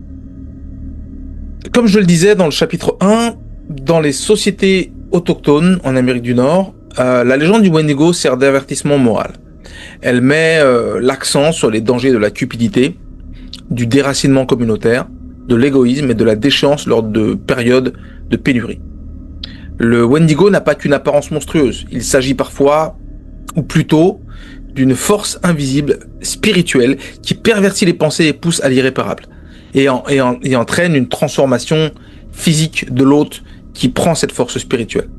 [SPEAKER 1] Comme je le disais dans le chapitre 1, dans les sociétés autochtones en Amérique du Nord, la légende du Wendigo sert d'avertissement moral. Elle met l'accent sur les dangers de la cupidité, du déracinement communautaire, de l'égoïsme et de la déchéance lors de périodes de pénurie. Le Wendigo n'a pas qu'une apparence monstrueuse, il s'agit parfois, ou plutôt, d'une force invisible, spirituelle, qui pervertit les pensées et pousse à l'irréparable, et entraîne une transformation physique de l'hôte qui prend cette force spirituelle.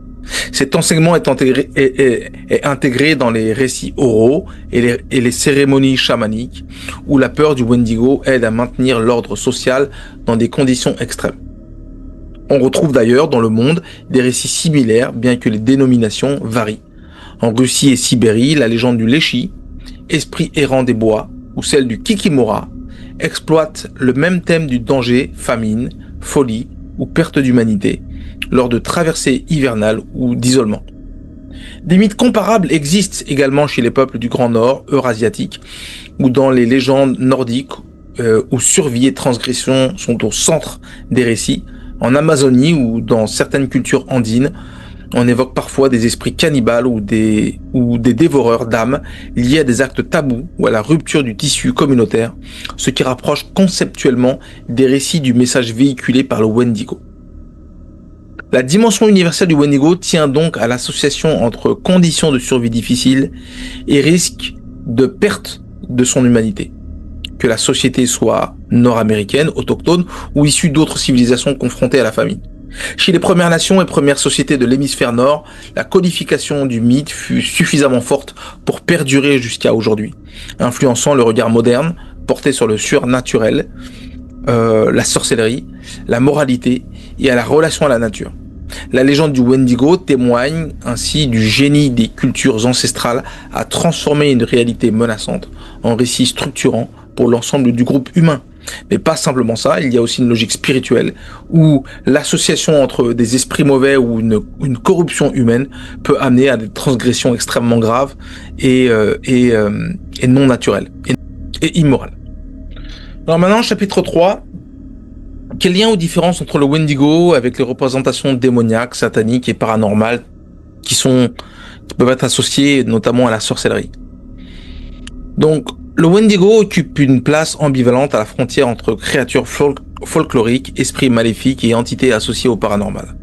[SPEAKER 1] Cet enseignement est intégré dans les récits oraux et les cérémonies chamaniques, où la peur du Wendigo aide à maintenir l'ordre social dans des conditions extrêmes. On retrouve d'ailleurs dans le monde des récits similaires, bien que les dénominations varient. En Russie et Sibérie, la légende du Leshi, esprit errant des bois, ou celle du Kikimora, exploite le même thème du danger, famine, folie ou perte d'humanité, lors de traversées hivernales ou d'isolement. Des mythes comparables existent également chez les peuples du Grand Nord, eurasiatique, ou dans les légendes nordiques, où survie et transgression sont au centre des récits. En Amazonie ou dans certaines cultures andines, on évoque parfois des esprits cannibales ou des dévoreurs d'âmes liés à des actes tabous ou à la rupture du tissu communautaire, ce qui rapproche conceptuellement des récits du message véhiculé par le Wendigo. La dimension universelle du Wendigo tient donc à l'association entre conditions de survie difficiles et risque de perte de son humanité. Que la société soit nord-américaine, autochtone ou issue d'autres civilisations confrontées à la famine. Chez les Premières Nations et premières sociétés de l'hémisphère nord, la codification du mythe fut suffisamment forte pour perdurer jusqu'à aujourd'hui, influençant le regard moderne porté sur le surnaturel, la sorcellerie, la moralité et à la relation à la nature. La légende du Wendigo témoigne ainsi du génie des cultures ancestrales à transformer une réalité menaçante en récit structurant pour l'ensemble du groupe humain. Mais pas simplement ça, il y a aussi une logique spirituelle où l'association entre des esprits mauvais ou une corruption humaine peut amener à des transgressions extrêmement graves et non naturelles et immorales. Alors maintenant, chapitre 3. Quel lien ou différence entre le Wendigo avec les représentations démoniaques, sataniques et paranormales qui peuvent être associées notamment à la sorcellerie? Donc, le Wendigo occupe une place ambivalente à la frontière entre créatures folkloriques, esprits maléfiques et entités associées au paranormal.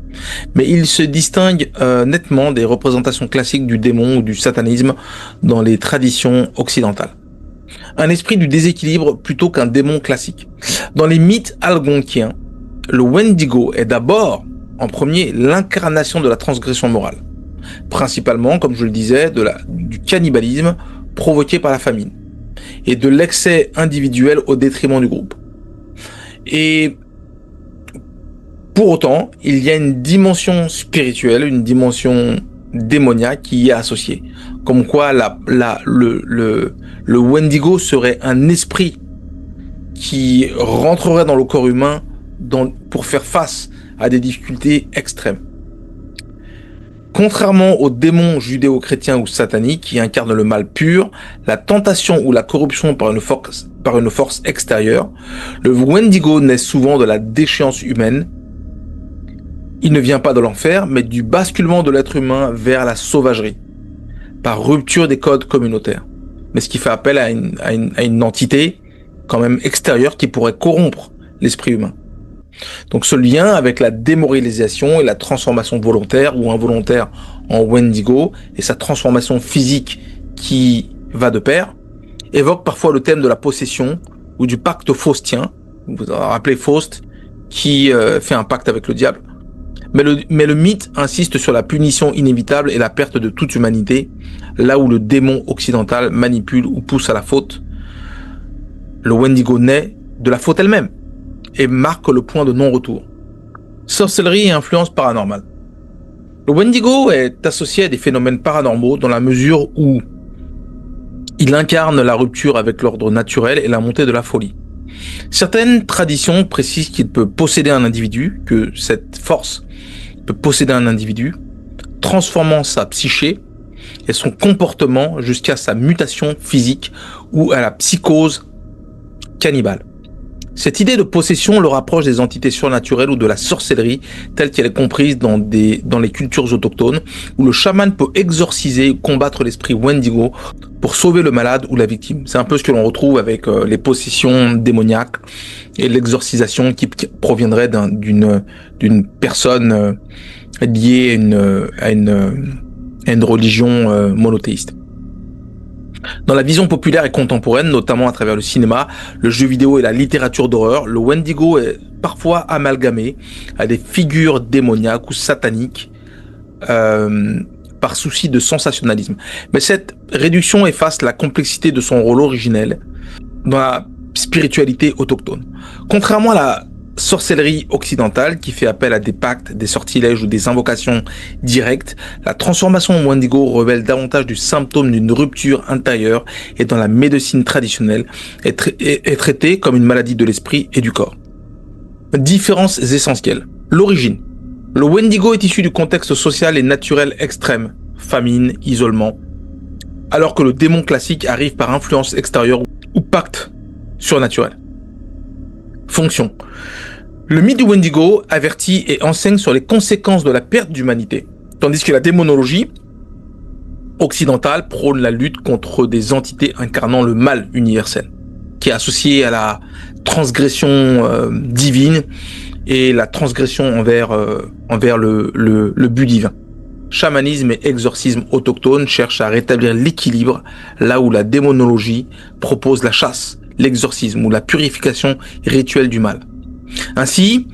[SPEAKER 1] Mais il se distingue nettement des représentations classiques du démon ou du satanisme dans les traditions occidentales. Un esprit du déséquilibre plutôt qu'un démon classique. Dans les mythes algonquiens, le Wendigo est d'abord, en premier, l'incarnation de la transgression morale. Principalement, comme je le disais, du cannibalisme provoqué par la famine et de l'excès individuel au détriment du groupe. Et pour autant, il y a une dimension spirituelle, une dimension démoniaque qui y est associée. Comme quoi le Wendigo serait un esprit qui rentrerait dans le corps humain pour faire face à des difficultés extrêmes. Contrairement aux démons judéo-chrétiens ou sataniques qui incarnent le mal pur, la tentation ou la corruption par une force extérieure, le Wendigo naît souvent de la déchéance humaine. Il ne vient pas de l'enfer, mais du basculement de l'être humain vers la sauvagerie, par rupture des codes communautaires. Mais ce qui fait appel à une entité quand même extérieure qui pourrait corrompre l'esprit humain. Donc ce lien avec la démoralisation et la transformation volontaire ou involontaire en Wendigo et sa transformation physique qui va de pair, évoque parfois le thème de la possession ou du pacte faustien. Vous vous rappelez Faust qui fait un pacte avec le diable. Mais le mythe insiste sur la punition inévitable et la perte de toute humanité, là où le démon occidental manipule ou pousse à la faute. Le Wendigo naît de la faute elle-même et marque le point de non-retour. Sorcellerie et influence paranormale. Le Wendigo est associé à des phénomènes paranormaux dans la mesure où il incarne la rupture avec l'ordre naturel et la montée de la folie. Certaines traditions précisent qu'il peut posséder un individu, que cette force peut posséder un individu, transformant sa psyché et son comportement jusqu'à sa mutation physique ou à la psychose cannibale. Cette idée de possession le rapproche des entités surnaturelles ou de la sorcellerie telle qu'elle est comprise dans les cultures autochtones, où le chaman peut exorciser ou combattre l'esprit Wendigo pour sauver le malade ou la victime. C'est un peu ce que l'on retrouve avec les possessions démoniaques et l'exorcisation qui proviendrait d'une personne liée à une religion monothéiste. Dans la vision populaire et contemporaine, notamment à travers le cinéma, le jeu vidéo et la littérature d'horreur, le Wendigo est parfois amalgamé à des figures démoniaques ou sataniques par souci de sensationnalisme. Mais cette réduction efface la complexité de son rôle originel dans la spiritualité autochtone. Contrairement à la sorcellerie occidentale qui fait appel à des pactes, des sortilèges ou des invocations directes, la transformation en Wendigo révèle davantage du symptôme d'une rupture intérieure et dans la médecine traditionnelle est traitée comme une maladie de l'esprit et du corps. Différences essentielles. L'origine. Le Wendigo est issu du contexte social et naturel extrême, famine, isolement, alors que le démon classique arrive par influence extérieure ou pacte surnaturel. Fonction. Le mythe du Wendigo avertit et enseigne sur les conséquences de la perte d'humanité, tandis que la démonologie occidentale prône la lutte contre des entités incarnant le mal universel, qui est associé à la transgression divine et la transgression envers le but divin. Chamanisme et exorcisme autochtone cherchent à rétablir l'équilibre là où la démonologie propose la chasse, l'exorcisme ou la purification rituelle du mal. Ainsi,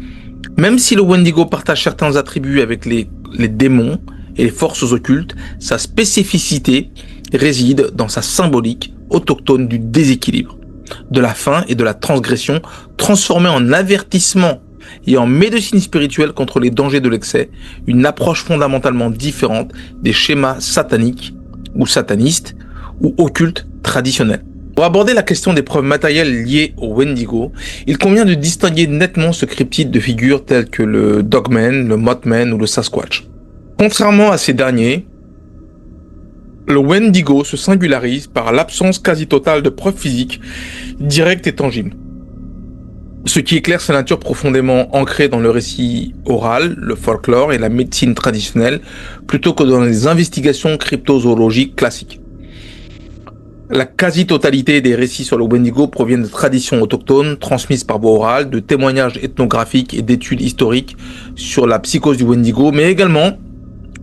[SPEAKER 1] même si le Wendigo partage certains attributs avec les démons et les forces occultes, sa spécificité réside dans sa symbolique autochtone du déséquilibre, de la faim et de la transgression, transformée en avertissement et en médecine spirituelle contre les dangers de l'excès, une approche fondamentalement différente des schémas sataniques ou satanistes ou occultes traditionnels. Pour aborder la question des preuves matérielles liées au Wendigo, il convient de distinguer nettement ce cryptide de figures telles que le Dogman, le Mothman ou le Sasquatch. Contrairement à ces derniers, le Wendigo se singularise par l'absence quasi totale de preuves physiques, directes et tangibles. Ce qui éclaire sa nature profondément ancrée dans le récit oral, le folklore et la médecine traditionnelle, plutôt que dans les investigations cryptozoologiques classiques. La quasi-totalité des récits sur le Wendigo proviennent de traditions autochtones transmises par voie orale, de témoignages ethnographiques et d'études historiques sur la psychose du Wendigo, mais également,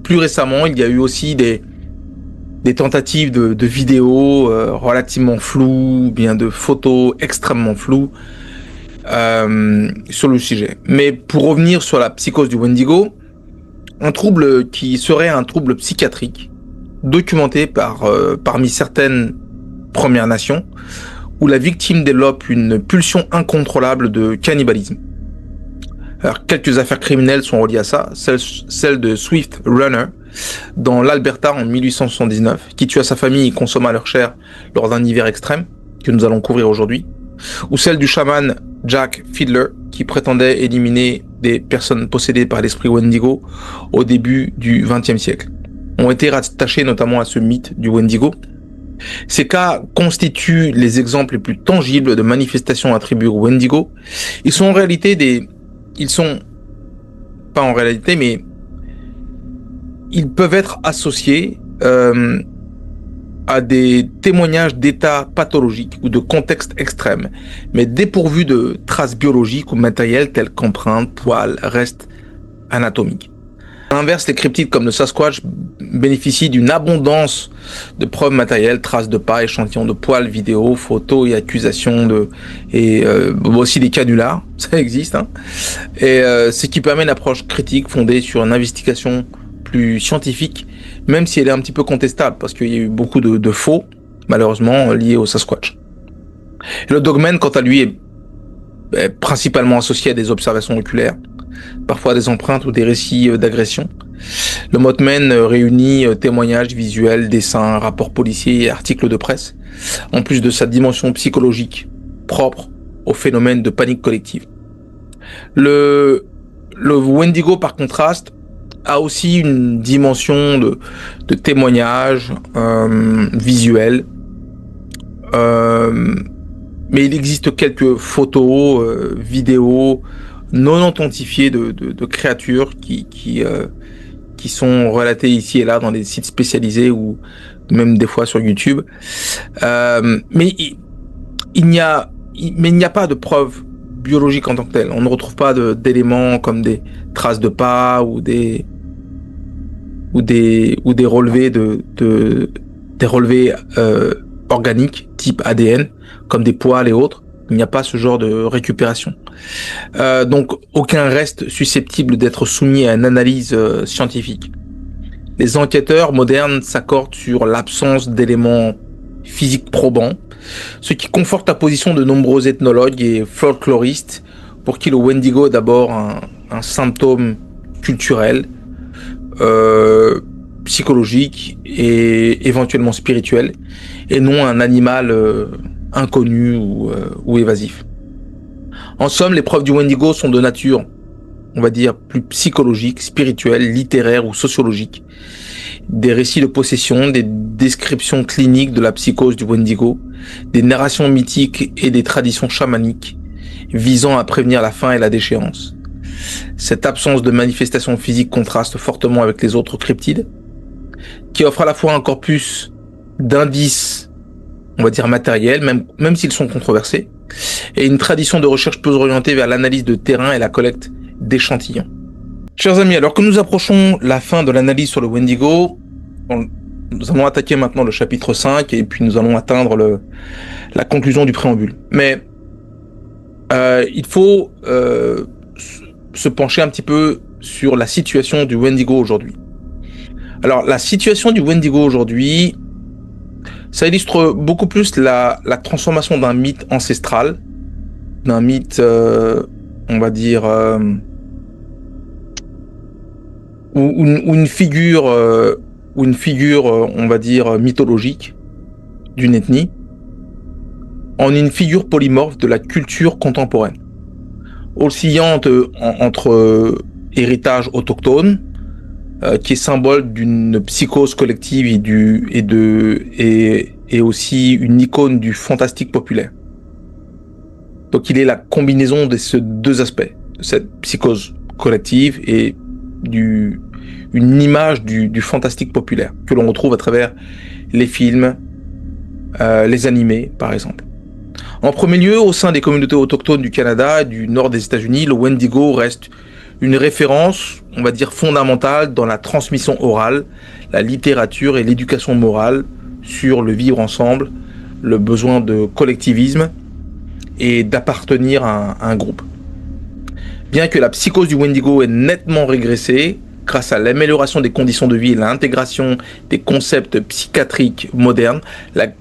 [SPEAKER 1] plus récemment, il y a eu aussi des tentatives de vidéos relativement floues, bien de photos extrêmement floues sur le sujet. Mais pour revenir sur la psychose du Wendigo, un trouble qui serait un trouble psychiatrique, documenté parmi certaines Premières Nations, où la victime développe une pulsion incontrôlable de cannibalisme. Alors, quelques affaires criminelles sont reliées à ça, celle de Swift Runner, dans l'Alberta en 1879, qui tua sa famille et consomma leur chair lors d'un hiver extrême, que nous allons couvrir aujourd'hui, ou celle du chaman Jack Fiddler, qui prétendait éliminer des personnes possédées par l'esprit Wendigo au début du XXe siècle, ont été rattachés notamment à ce mythe du Wendigo. Ces cas constituent les exemples les plus tangibles de manifestations attribuées au Wendigo. Ils sont pas en réalité, mais ils peuvent être associés à des témoignages d'états pathologiques ou de contextes extrêmes, mais dépourvus de traces biologiques ou matérielles telles qu'empreintes, poils, restes anatomiques. À l'inverse, les cryptides comme le Sasquatch bénéficient d'une abondance de preuves matérielles, traces de pas, échantillons de poils, vidéos, photos et accusations aussi des canulars, ça existe, hein. Et ce qui permet une approche critique fondée sur une investigation plus scientifique, même si elle est un petit peu contestable, parce qu'il y a eu beaucoup de faux, malheureusement, liés au Sasquatch. Et le Dogman, quant à lui, est principalement associé à des observations oculaires, parfois des empreintes ou des récits d'agression. Le Mothman réunit témoignages visuels, dessins, rapports policiers et articles de presse, en plus de sa dimension psychologique propre au phénomène de panique collective. Le Wendigo, par contraste, a aussi une dimension de témoignage visuel, mais il existe quelques photos, vidéos non authentifiées de créatures qui sont relatées ici et là dans des sites spécialisés ou même des fois sur YouTube. Mais il n'y a pas de preuves biologiques en tant que telles. On ne retrouve pas d'éléments comme des traces de pas ou des relevés des relevés organiques type ADN comme des poils et autres. Il n'y a pas ce genre de récupération. Donc aucun reste susceptible d'être soumis à une analyse scientifique. les enquêteurs modernes s'accordent sur l'absence d'éléments physiques probants, ce qui conforte la position de nombreux ethnologues et folkloristes pour qui le Wendigo est d'abord un symptôme culturel, psychologique et éventuellement spirituel, et non un animal inconnu ou évasif. En somme, les preuves du Wendigo sont de nature, on va dire, plus psychologique, spirituelle, littéraire ou sociologique. Des récits de possession, des descriptions cliniques de la psychose du Wendigo, des narrations mythiques et des traditions chamaniques visant à prévenir la faim et la déchéance. Cette absence de manifestation physique contraste fortement avec les autres cryptides, qui offrent à la fois un corpus d'indices, on va dire matériels, même s'ils sont controversés, et une tradition de recherche plus orientée vers l'analyse de terrain et la collecte d'échantillons. Chers amis, alors que nous approchons la fin de l'analyse sur le Wendigo, nous allons attaquer maintenant le chapitre 5 et puis nous allons atteindre la conclusion du préambule. Mais il faut se pencher un petit peu sur la situation du Wendigo aujourd'hui. Alors, la situation du Wendigo aujourd'hui, ça illustre beaucoup plus la transformation d'un mythe ancestral, d'un mythe, on va dire, ou une figure, on va dire, mythologique d'une ethnie, en une figure polymorphe de la culture contemporaine, oscillant entre héritage autochtone, qui est symbole d'une psychose collective et aussi une icône du fantastique populaire. Donc il est la combinaison de ces deux aspects, de cette psychose collective et une image du fantastique populaire que l'on retrouve à travers les films, les animés par exemple. En premier lieu, au sein des communautés autochtones du Canada et du nord des États-Unis, le Wendigo reste une référence, on va dire, fondamentale dans la transmission orale, la littérature et l'éducation morale sur le vivre ensemble, le besoin de collectivisme et d'appartenir à un groupe. Bien que la psychose du Wendigo ait nettement régressé grâce à l'amélioration des conditions de vie et l'intégration des concepts psychiatriques modernes, la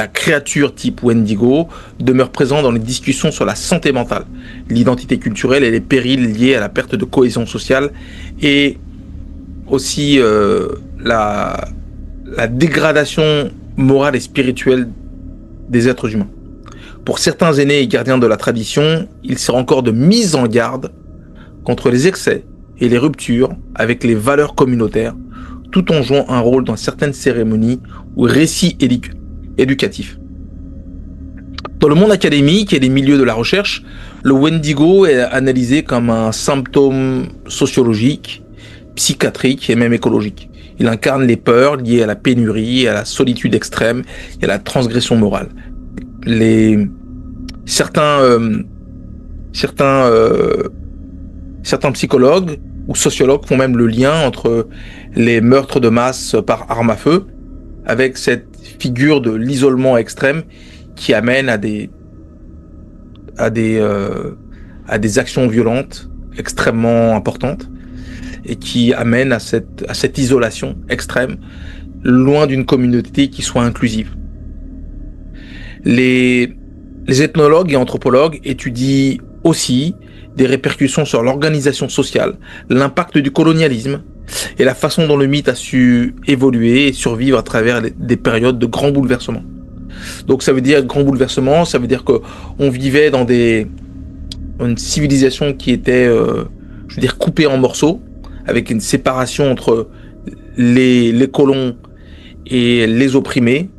[SPEAKER 1] créature type Wendigo demeure présente dans les discussions sur la santé mentale, l'identité culturelle et les périls liés à la perte de cohésion sociale et aussi la dégradation morale et spirituelle des êtres humains. Pour certains aînés et gardiens de la tradition, il sert encore de mise en garde contre les excès et les ruptures avec les valeurs communautaires, tout en jouant un rôle dans certaines cérémonies ou récits éducatifs. Dans le monde académique et les milieux de la recherche, le Wendigo est analysé comme un symptôme sociologique, psychiatrique et même écologique. Il incarne les peurs liées à la pénurie, à la solitude extrême et à la transgression morale. Certains psychologues ou sociologues font même le lien entre les meurtres de masse par arme à feu avec cette figure de l'isolement extrême qui amène à des actions violentes extrêmement importantes et qui amène à cette isolation extrême loin d'une communauté qui soit inclusive. Les ethnologues et anthropologues étudient aussi des répercussions sur l'organisation sociale, l'impact du colonialisme et la façon dont le mythe a su évoluer et survivre à travers des périodes de grands bouleversements. Donc ça veut dire grand bouleversement, ça veut dire que on vivait dans une civilisation qui était, coupée en morceaux, avec une séparation entre les colons et les opprimés.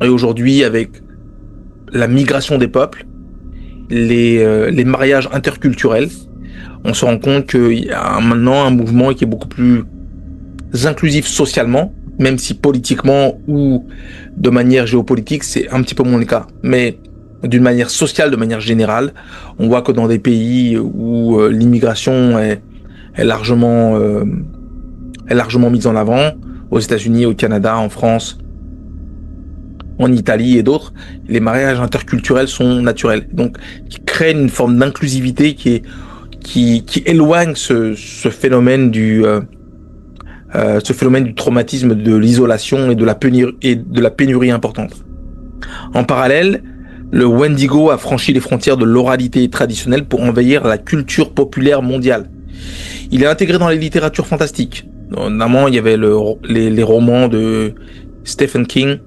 [SPEAKER 1] Et aujourd'hui, avec la migration des peuples, les mariages interculturels, on se rend compte qu'il y a maintenant un mouvement qui est beaucoup plus inclusif socialement, même si politiquement ou de manière géopolitique, c'est un petit peu moins le cas. Mais d'une manière sociale, de manière générale, on voit que dans des pays où l'immigration est largement mise en avant, aux États-Unis, au Canada, en France, en Italie et d'autres, les mariages interculturels sont naturels. Donc, qui créent une forme d'inclusivité qui éloigne ce phénomène ce phénomène du traumatisme, de l'isolation et de la pénurie importante. En parallèle, le Wendigo a franchi les frontières de l'oralité traditionnelle pour envahir la culture populaire mondiale. Il est intégré dans les littératures fantastiques. Notamment, il y avait les romans de Stephen King,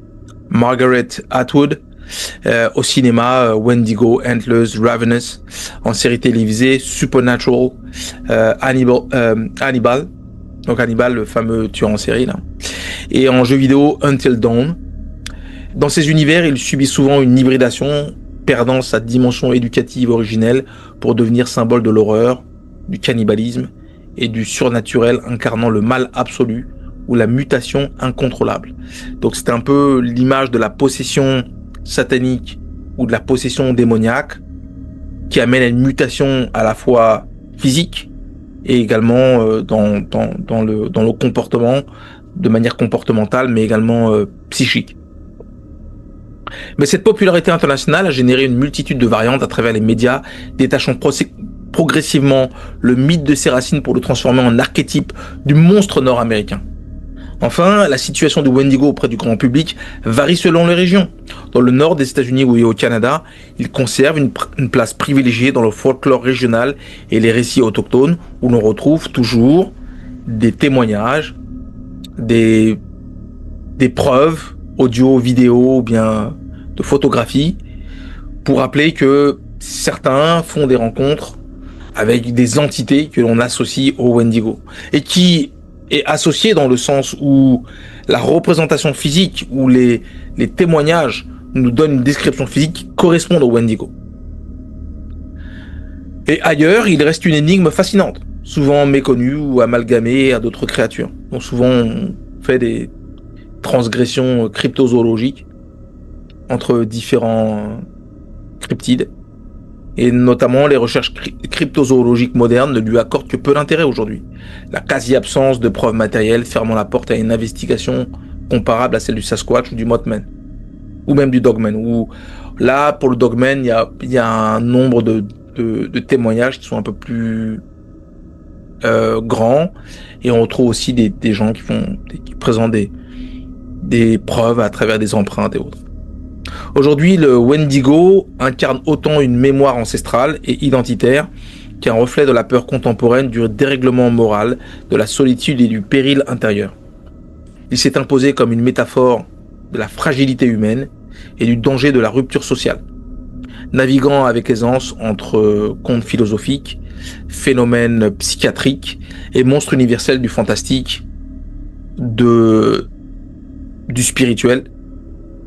[SPEAKER 1] Margaret Atwood, au cinéma, Wendigo, Antlers, Ravenous, en série télévisée, Supernatural, Hannibal, donc Hannibal, le fameux tueur en série, là, et en jeu vidéo, Until Dawn. Dans ces univers, il subit souvent une hybridation, perdant sa dimension éducative originelle pour devenir symbole de l'horreur, du cannibalisme et du surnaturel incarnant le mal absolu ou la mutation incontrôlable. Donc c'est un peu l'image de la possession satanique ou de la possession démoniaque qui amène à une mutation à la fois physique et également dans le comportement, de manière comportementale, mais également psychique. Mais cette popularité internationale a généré une multitude de variantes à travers les médias, détachant progressivement le mythe de ses racines pour le transformer en archétype du monstre nord-américain. Enfin, la situation du Wendigo auprès du grand public varie selon les régions. Dans le nord des États-Unis ou au Canada, il conserve une place privilégiée dans le folklore régional et les récits autochtones où l'on retrouve toujours des témoignages, des preuves audio, vidéo ou bien de photographies pour rappeler que certains font des rencontres avec des entités que l'on associe au Wendigo et qui est associé dans le sens où la représentation physique ou les témoignages nous donnent une description physique qui correspond au Wendigo. Et ailleurs, il reste une énigme fascinante, souvent méconnue ou amalgamée à d'autres créatures. Donc souvent, on fait des transgressions cryptozoologiques entre différents cryptides. Et notamment, les recherches cryptozoologiques modernes ne lui accordent que peu d'intérêt aujourd'hui. La quasi-absence de preuves matérielles fermant la porte à une investigation comparable à celle du Sasquatch ou du Mothman. Ou même du Dogman. Où là, pour le Dogman, il y a un nombre de témoignages qui sont un peu plus grands. Et on retrouve aussi des gens qui présentent des preuves à travers des empreintes et autres. Aujourd'hui, le Wendigo incarne autant une mémoire ancestrale et identitaire qu'un reflet de la peur contemporaine, du dérèglement moral, de la solitude et du péril intérieur. Il s'est imposé comme une métaphore de la fragilité humaine et du danger de la rupture sociale, naviguant avec aisance entre contes philosophiques, phénomènes psychiatriques et monstres universels du fantastique, du spirituel,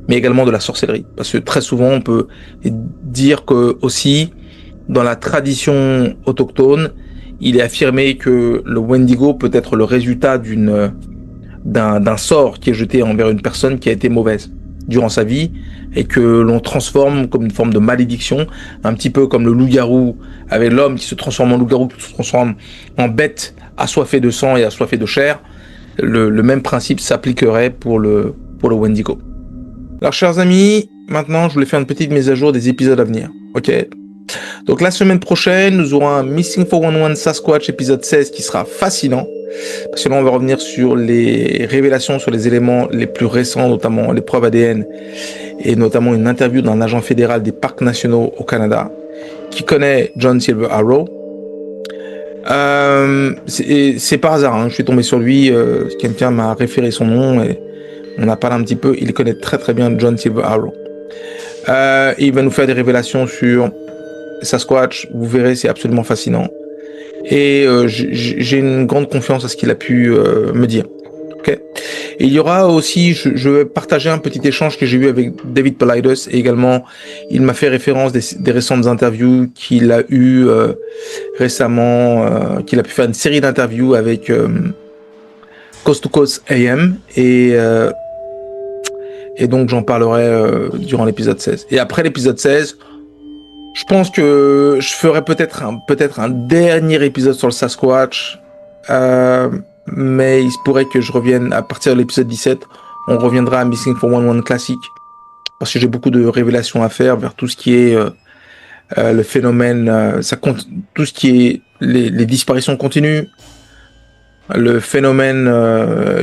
[SPEAKER 1] mais également de la sorcellerie. Parce que très souvent, on peut dire que aussi, dans la tradition autochtone, il est affirmé que le Wendigo peut être le résultat d'un sort qui est jeté envers une personne qui a été mauvaise durant sa vie et que l'on transforme comme une forme de malédiction, un petit peu comme le loup-garou avec l'homme qui se transforme en loup-garou, qui se transforme en bête assoiffée de sang et assoiffée de chair. Le même principe s'appliquerait pour le Wendigo. Alors, chers amis, maintenant, je voulais faire une petite mise à jour des épisodes à venir. Ok. Donc, la semaine prochaine, nous aurons un Missing 411 Sasquatch épisode 16 qui sera fascinant. Parce que là, on va revenir sur les révélations sur les éléments les plus récents, notamment les preuves ADN et notamment une interview d'un agent fédéral des parcs nationaux au Canada qui connaît John Silver Arrow. C'est par hasard, hein. Je suis tombé sur lui, quelqu'un m'a référé son nom et on a parlé un petit peu. Il connaît très très bien John Silver Arrow. Il va nous faire des révélations sur Sasquatch. Vous verrez, c'est absolument fascinant. Et j'ai une grande confiance à ce qu'il a pu me dire. Okay. Et il y aura aussi, je vais partager un petit échange que j'ai eu avec David Paulides et également, il m'a fait référence des récentes interviews qu'il a eu récemment, qu'il a pu faire une série d'interviews avec Coast to Coast AM et donc j'en parlerai durant l'épisode 16. Et après l'épisode 16, je pense que je ferai peut-être un dernier épisode sur le Sasquatch, mais il se pourrait que je revienne à partir de l'épisode 17. On reviendra à Missing 411 classique parce que j'ai beaucoup de révélations à faire vers tout ce qui est le phénomène, tout ce qui est les disparitions continues, Le phénomène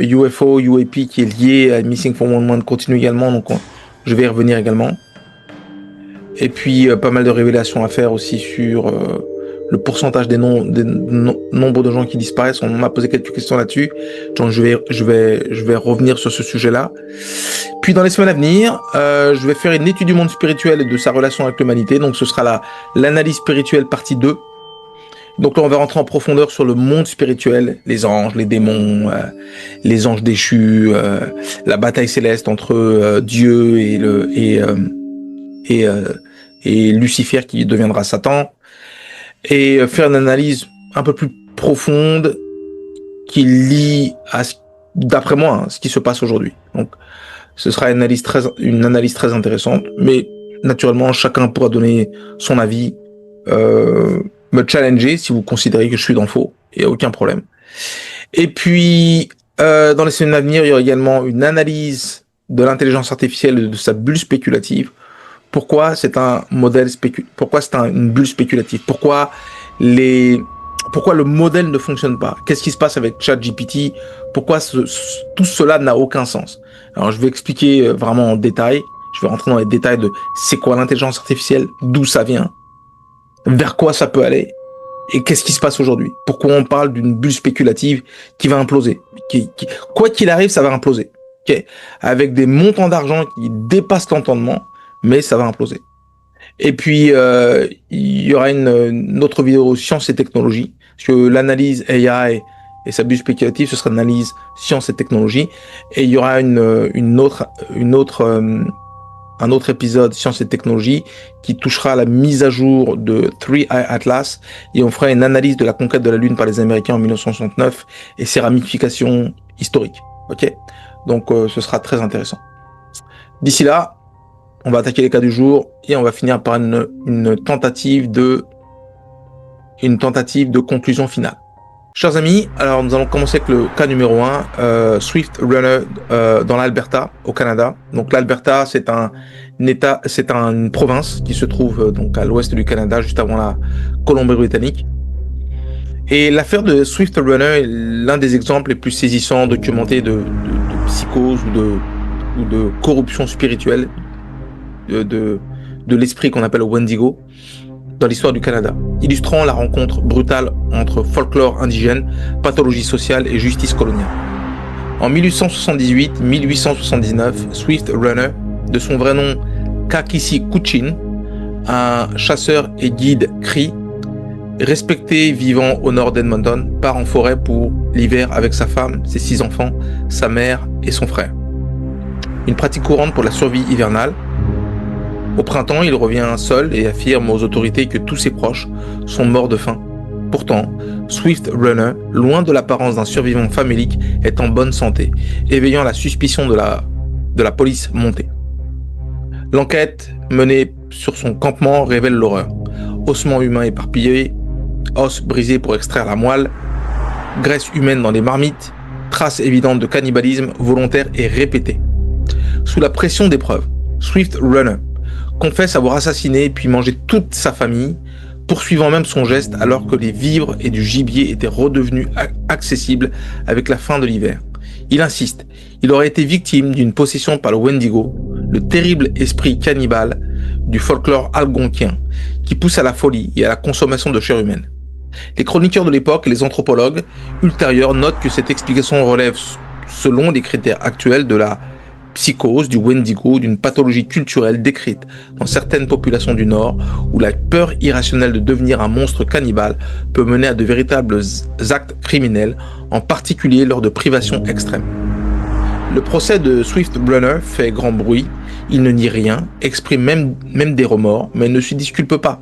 [SPEAKER 1] UFO, UAP qui est lié à Missing 411 continue également, donc je vais y revenir également. Et puis pas mal de révélations à faire aussi sur le pourcentage des nombres de gens qui disparaissent. On m'a posé quelques questions là-dessus, donc je vais revenir sur ce sujet-là. Puis dans les semaines à venir, je vais faire une étude du monde spirituel et de sa relation avec l'humanité. Donc ce sera l'analyse spirituelle partie 2. Donc là, on va rentrer en profondeur sur le monde spirituel, les anges, les démons, les anges déchus, la bataille céleste entre Dieu et Lucifer qui deviendra Satan, et faire une analyse un peu plus profonde qui lie à, d'après moi, ce qui se passe aujourd'hui. Donc, ce sera une analyse très intéressante, mais naturellement, chacun pourra donner son avis, me challenger si vous considérez que je suis dans le faux, il n'y a aucun problème. Et puis, dans les semaines à venir, il y aura également une analyse de l'intelligence artificielle et de sa bulle spéculative. Pourquoi c'est un modèle pourquoi c'est une bulle spéculative? Pourquoi le modèle ne fonctionne pas? Qu'est-ce qui se passe avec ChatGPT? Pourquoi tout cela n'a aucun sens? Alors, je vais expliquer vraiment en détail. Je vais rentrer dans les détails de c'est quoi l'intelligence artificielle, d'où ça vient, vers quoi ça peut aller, et qu'est-ce qui se passe aujourd'hui? Pourquoi on parle d'une bulle spéculative qui va imploser? Quoi qu'il arrive, ça va imploser. Okay? Avec des montants d'argent qui dépassent l'entendement, mais ça va imploser. Et puis, il y aura une autre vidéo sciences et technologies, parce que l'analyse AI et sa bulle spéculative, ce sera une analyse sciences et technologies, et il y aura un autre épisode sciences et technologies qui touchera à la mise à jour de Three Eye Atlas, et on fera une analyse de la conquête de la Lune par les Américains en 1969 et ses ramifications historiques. Ok, donc ce sera très intéressant. D'ici là, on va attaquer les cas du jour et on va finir par une tentative de conclusion finale. Chers amis, alors nous allons commencer avec le cas numéro 1, Swift Runner dans l'Alberta, au Canada. Donc l'Alberta, c'est une province qui se trouve donc à l'ouest du Canada, juste avant la Colombie-Britannique. Et l'affaire de Swift Runner est l'un des exemples les plus saisissants documentés de psychose ou de corruption spirituelle de l'esprit qu'on appelle le Wendigo dans l'histoire du Canada, illustrant la rencontre brutale entre folklore indigène, pathologie sociale et justice coloniale. En 1878-1879, Swift Runner, de son vrai nom Kakisi Kuchin, un chasseur et guide Cree, respecté vivant au nord d'Edmonton, part en forêt pour l'hiver avec sa femme, ses 6 enfants, sa mère et son frère. Une pratique courante pour la survie hivernale. Au printemps, il revient seul et affirme aux autorités que tous ses proches sont morts de faim. Pourtant, Swift Runner, loin de l'apparence d'un survivant famélique, est en bonne santé, éveillant la suspicion de la police montée. L'enquête menée sur son campement révèle l'horreur. Ossements humains éparpillés, os brisés pour extraire la moelle, graisse humaine dans les marmites, traces évidentes de cannibalisme volontaire et répété. Sous la pression des preuves, Swift Runner confesse avoir assassiné puis mangé toute sa famille, poursuivant même son geste alors que les vivres et du gibier étaient redevenus accessibles avec la fin de l'hiver. Il insiste, il aurait été victime d'une possession par le Wendigo, le terrible esprit cannibale du folklore algonquin, qui pousse à la folie et à la consommation de chair humaine. Les chroniqueurs de l'époque et les anthropologues ultérieurs notent que cette explication relève, selon les critères actuels, de la psychose, du Wendigo, d'une pathologie culturelle décrite dans certaines populations du Nord, où la peur irrationnelle de devenir un monstre cannibale peut mener à de véritables actes criminels, en particulier lors de privations extrêmes. Le procès de Swift Runner fait grand bruit, il ne nie rien, exprime même des remords, mais ne se disculpe pas.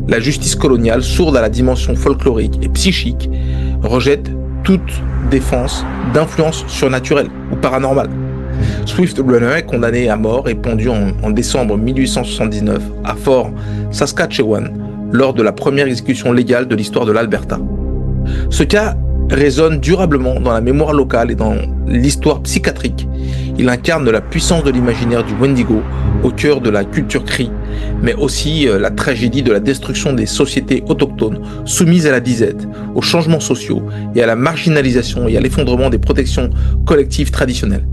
[SPEAKER 1] La justice coloniale, sourde à la dimension folklorique et psychique, rejette toute défense d'influence surnaturelle ou paranormale. Swift Runner est condamné à mort et pendu en décembre 1879 à Fort Saskatchewan lors de la première exécution légale de l'histoire de l'Alberta. Ce cas résonne durablement dans la mémoire locale et dans l'histoire psychiatrique. Il incarne la puissance de l'imaginaire du Wendigo au cœur de la culture cri, mais aussi la tragédie de la destruction des sociétés autochtones soumises à la disette, aux changements sociaux et à la marginalisation et à l'effondrement des protections collectives traditionnelles.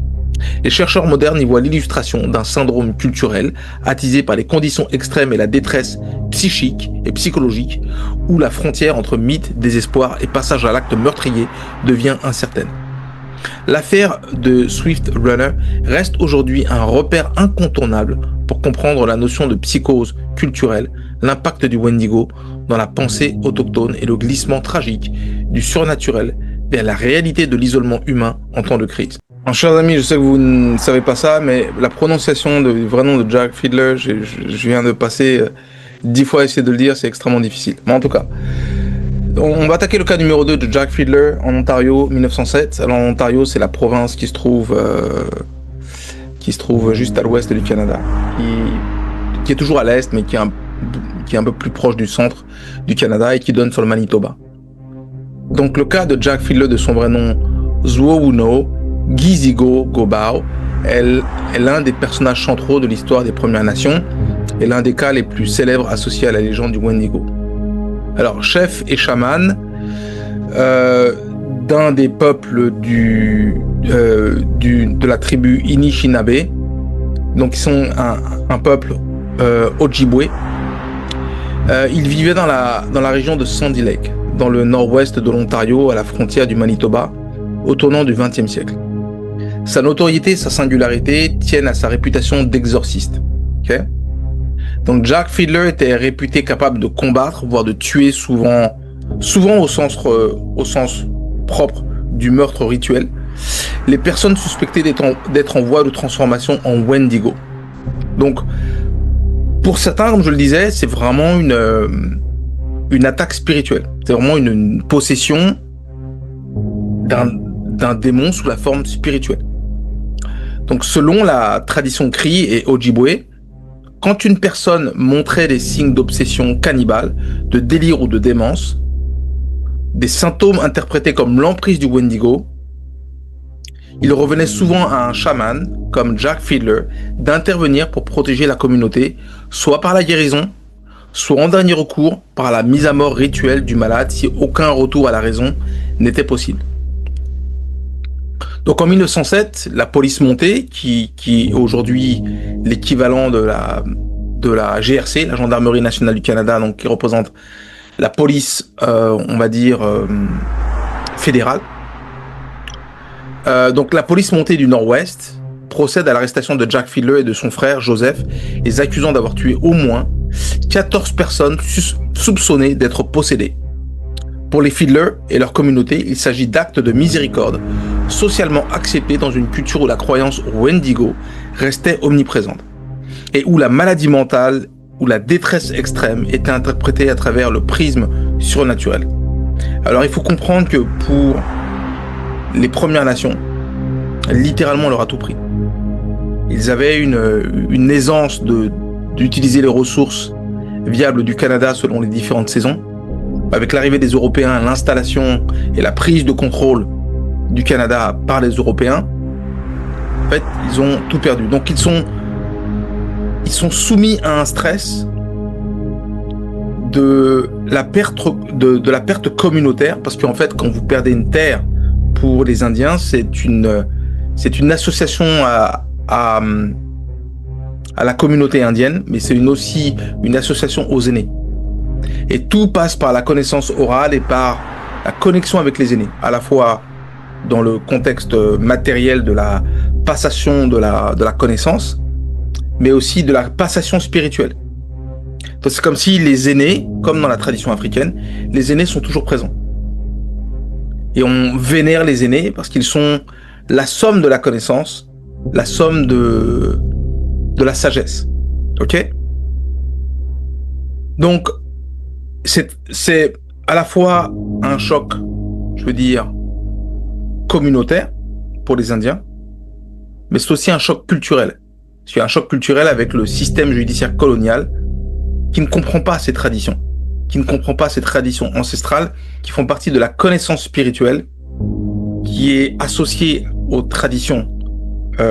[SPEAKER 1] Les chercheurs modernes y voient l'illustration d'un syndrome culturel attisé par les conditions extrêmes et la détresse psychique et psychologique, où la frontière entre mythe, désespoir et passage à l'acte meurtrier devient incertaine. L'affaire de Swift Runner reste aujourd'hui un repère incontournable pour comprendre la notion de psychose culturelle, l'impact du Wendigo dans la pensée autochtone et le glissement tragique du surnaturel vers la réalité de l'isolement humain en temps de crise. Alors, chers amis, je sais que vous ne savez pas ça, mais la prononciation du vrai nom de Jack Fiddler, je viens de passer 10 fois à essayer de le dire, c'est extrêmement difficile. Mais en tout cas, on va attaquer le cas numéro 2 de Jack Fiddler en Ontario, 1907. Alors, l'Ontario, c'est la province qui se trouve juste à l'ouest du Canada, qui est toujours à l'est, mais qui est un peu plus proche du centre du Canada et qui donne sur le Manitoba. Donc, le cas de Jack Fiddler, de son vrai nom, Zwowuno Gizigo Gobao, est l'un des personnages centraux de l'histoire des Premières Nations et l'un des cas les plus célèbres associés à la légende du Wendigo. Alors, chef et chaman d'un des peuples de la tribu Anishinaabe, donc ils sont un peuple Ojibwe. Ils vivaient dans la région de Sandy Lake, dans le nord-ouest de l'Ontario, à la frontière du Manitoba, au tournant du XXe siècle. Sa notoriété et sa singularité tiennent à sa réputation d'exorciste. Okay? Donc Jack Fiddler était réputé capable de combattre, voire de tuer, souvent au sens propre du meurtre rituel, les personnes suspectées d'être en voie de transformation en Wendigo. Donc, pour certains, comme je le disais, c'est vraiment une attaque spirituelle. C'est vraiment une possession d'un démon sous la forme spirituelle. Donc, selon la tradition Cri et Ojibwe, quand une personne montrait des signes d'obsession cannibale, de délire ou de démence, des symptômes interprétés comme l'emprise du Wendigo, il revenait souvent à un chaman, comme Jack Fiddler, d'intervenir pour protéger la communauté, soit par la guérison, soit en dernier recours par la mise à mort rituelle du malade si aucun retour à la raison n'était possible. Donc en 1907, la police montée, qui est aujourd'hui l'équivalent de la GRC, la Gendarmerie nationale du Canada, donc qui représente la police, on va dire, fédérale. Donc la police montée du Nord-Ouest procède à l'arrestation de Jack Fiddler et de son frère Joseph, les accusant d'avoir tué au moins 14 personnes soupçonnées d'être possédées. Pour les Fiddler et leur communauté, il s'agit d'actes de miséricorde socialement acceptés dans une culture où la croyance au Wendigo restait omniprésente et où la maladie mentale ou la détresse extrême était interprétée à travers le prisme surnaturel. Alors il faut comprendre que pour les Premières Nations, littéralement on leur a tout pris. Ils avaient une aisance d'utiliser les ressources viables du Canada selon les différentes saisons. Avec l'arrivée des Européens, l'installation et la prise de contrôle du Canada par les Européens, en fait, ils ont tout perdu. Donc ils sont soumis à un stress de la perte communautaire, parce qu'en fait, quand vous perdez une terre pour les Indiens, c'est une association à la communauté indienne, mais c'est aussi une association aux aînés. Et tout passe par la connaissance orale et par la connexion avec les aînés, à la fois dans le contexte matériel de la passation de la connaissance, mais aussi de la passation spirituelle. Donc c'est comme si les aînés, comme dans la tradition africaine, les aînés sont toujours présents. Et on vénère les aînés parce qu'ils sont la somme de la connaissance, la somme de la sagesse. Ok ? Donc, c'est à la fois un choc, je veux dire, communautaire pour les Indiens, mais c'est aussi un choc culturel. C'est un choc culturel avec le système judiciaire colonial qui ne comprend pas ces traditions. qui ne comprend pas ces traditions ancestrales qui font partie de la connaissance spirituelle qui est associée aux traditions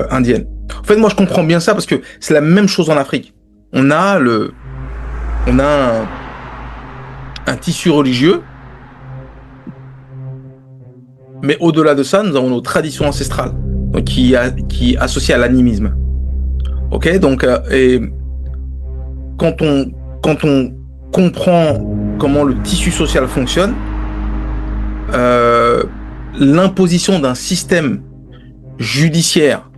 [SPEAKER 1] indiennes. En fait, moi, je comprends bien ça parce que c'est la même chose en Afrique. On a un tissu religieux, mais au-delà de ça, nous avons nos traditions ancestrales, donc qui est associée à l'animisme. Ok, donc et quand on comprend comment le tissu social fonctionne, l'imposition d'un système judiciaire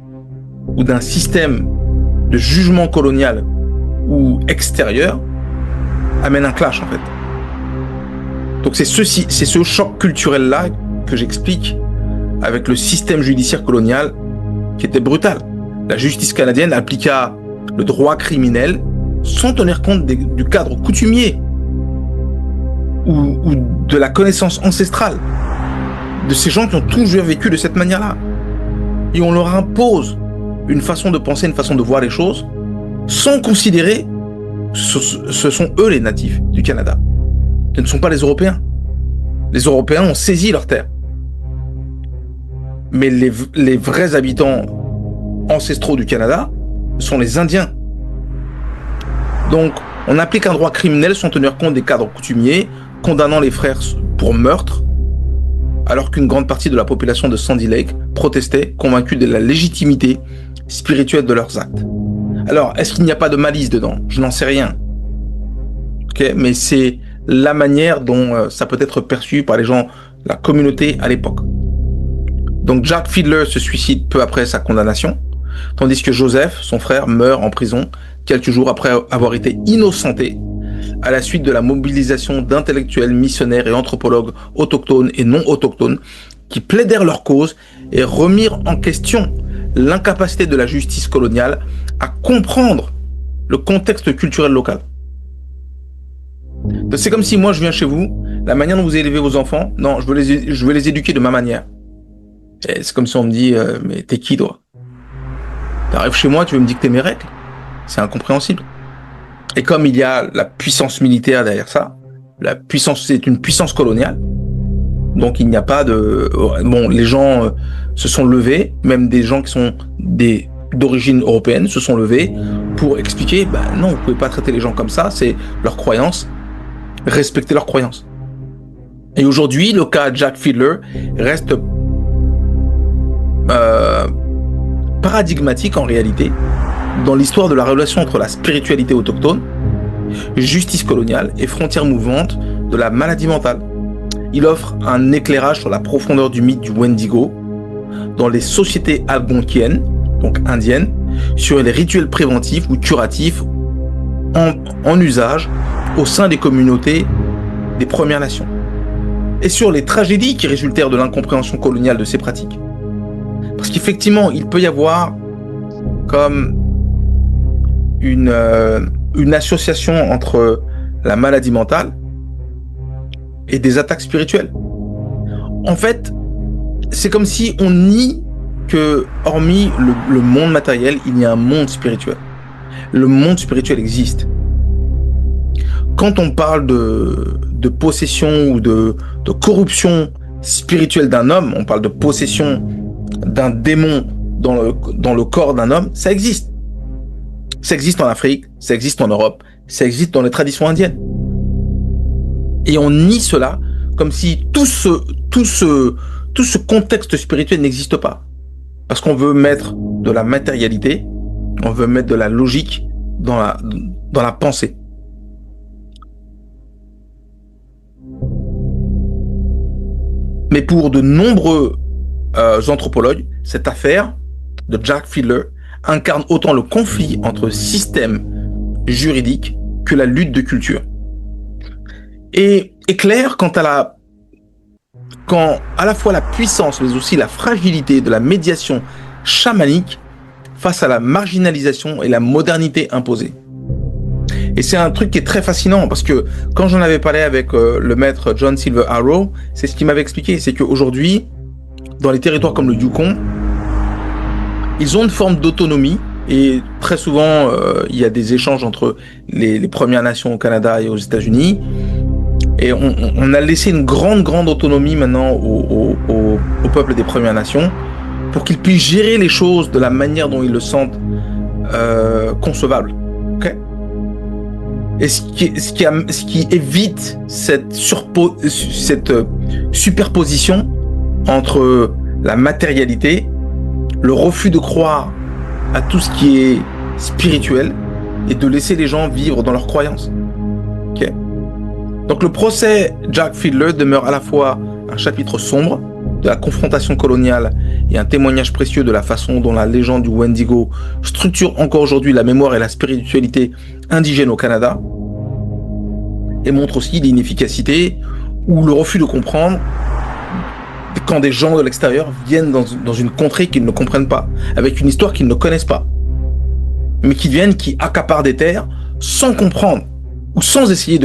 [SPEAKER 1] ou d'un système de jugement colonial ou extérieur amène un clash en fait. Donc c'est ce choc culturel là que j'explique avec le système judiciaire colonial qui était brutal. La justice canadienne appliqua le droit criminel sans tenir compte du cadre coutumier ou de la connaissance ancestrale de ces gens qui ont toujours vécu de cette manière-là. Et on leur impose une façon de penser, une façon de voir les choses, sans considérer ce sont eux les natifs du Canada. Ce ne sont pas les Européens. Les Européens ont saisi leurs terres. Mais les vrais habitants ancestraux du Canada sont les Indiens. Donc, on applique un droit criminel sans tenir compte des cadres coutumiers, condamnant les frères pour meurtre, alors qu'une grande partie de la population de Sandy Lake protestait, convaincue de la légitimité spirituelle de leurs actes. Alors, est-ce qu'il n'y a pas de malice dedans? Je n'en sais rien. Okay, mais c'est la manière dont ça peut être perçu par les gens, la communauté à l'époque. Donc Jack Fiedler se suicide peu après sa condamnation, tandis que Joseph, son frère, meurt en prison quelques jours après avoir été innocenté à la suite de la mobilisation d'intellectuels, missionnaires et anthropologues autochtones et non autochtones qui plaidèrent leur cause et remirent en question l'incapacité de la justice coloniale à comprendre le contexte culturel local. C'est comme si moi je viens chez vous, la manière dont vous élevez vos enfants, non, je veux les éduquer de ma manière. Et c'est comme si on me dit, mais t'es qui toi? T'arrives chez moi, tu veux me dicter mes règles? C'est incompréhensible. Et comme il y a la puissance militaire derrière ça, c'est une puissance coloniale. Donc il n'y a pas de... Bon, les gens se sont levés, même des gens qui sont d'origine européenne se sont levés pour expliquer, non, vous pouvez pas traiter les gens comme ça, c'est leur croyance, respecter leurs croyances. Et aujourd'hui, le cas Jack Fiedler reste paradigmatique en réalité dans l'histoire de la relation entre la spiritualité autochtone, justice coloniale et frontières mouvantes de la maladie mentale. Il offre un éclairage sur la profondeur du mythe du Wendigo dans les sociétés algonquiennes, donc indiennes, sur les rituels préventifs ou curatifs en usage au sein des communautés des Premières Nations, et sur les tragédies qui résultèrent de l'incompréhension coloniale de ces pratiques. Parce qu'effectivement, il peut y avoir comme une association entre la maladie mentale et des attaques spirituelles. En fait, c'est comme si on nie que, hormis le monde matériel, il y a un monde spirituel. Le monde spirituel existe. Quand on parle de possession ou de corruption spirituelle d'un homme, on parle de possession d'un démon dans le corps d'un homme, ça existe. Ça existe en Afrique, ça existe en Europe, ça existe dans les traditions indiennes. Et on nie cela comme si tout ce contexte spirituel n'existe pas. Parce qu'on veut mettre de la matérialité, on veut mettre de la logique dans la pensée. Mais pour de nombreux anthropologues, cette affaire de Jack Fiedler incarne autant le conflit entre système juridique que la lutte de culture. Et est clair quand à la fois la puissance mais aussi la fragilité de la médiation chamanique face à la marginalisation et la modernité imposée. Et c'est un truc qui est très fascinant parce que quand j'en avais parlé avec le maître John Silver Arrow, c'est ce qu'il m'avait expliqué, c'est qu'aujourd'hui, dans les territoires comme le Yukon, ils ont une forme d'autonomie et très souvent il y a des échanges entre les Premières Nations au Canada et aux États-Unis Et on a laissé une grande autonomie maintenant au peuple des Premières Nations pour qu'ils puissent gérer les choses de la manière dont ils le sentent concevable. Okay. Et ce qui évite cette superposition entre la matérialité, le refus de croire à tout ce qui est spirituel et de laisser les gens vivre dans leurs croyances. Okay. Donc le procès Jack Fiedler demeure à la fois un chapitre sombre de la confrontation coloniale et un témoignage précieux de la façon dont la légende du Wendigo structure encore aujourd'hui la mémoire et la spiritualité indigène au Canada, et montre aussi l'inefficacité ou le refus de comprendre quand des gens de l'extérieur viennent dans une contrée qu'ils ne comprennent pas, avec une histoire qu'ils ne connaissent pas, mais qui accaparent des terres sans comprendre ou sans essayer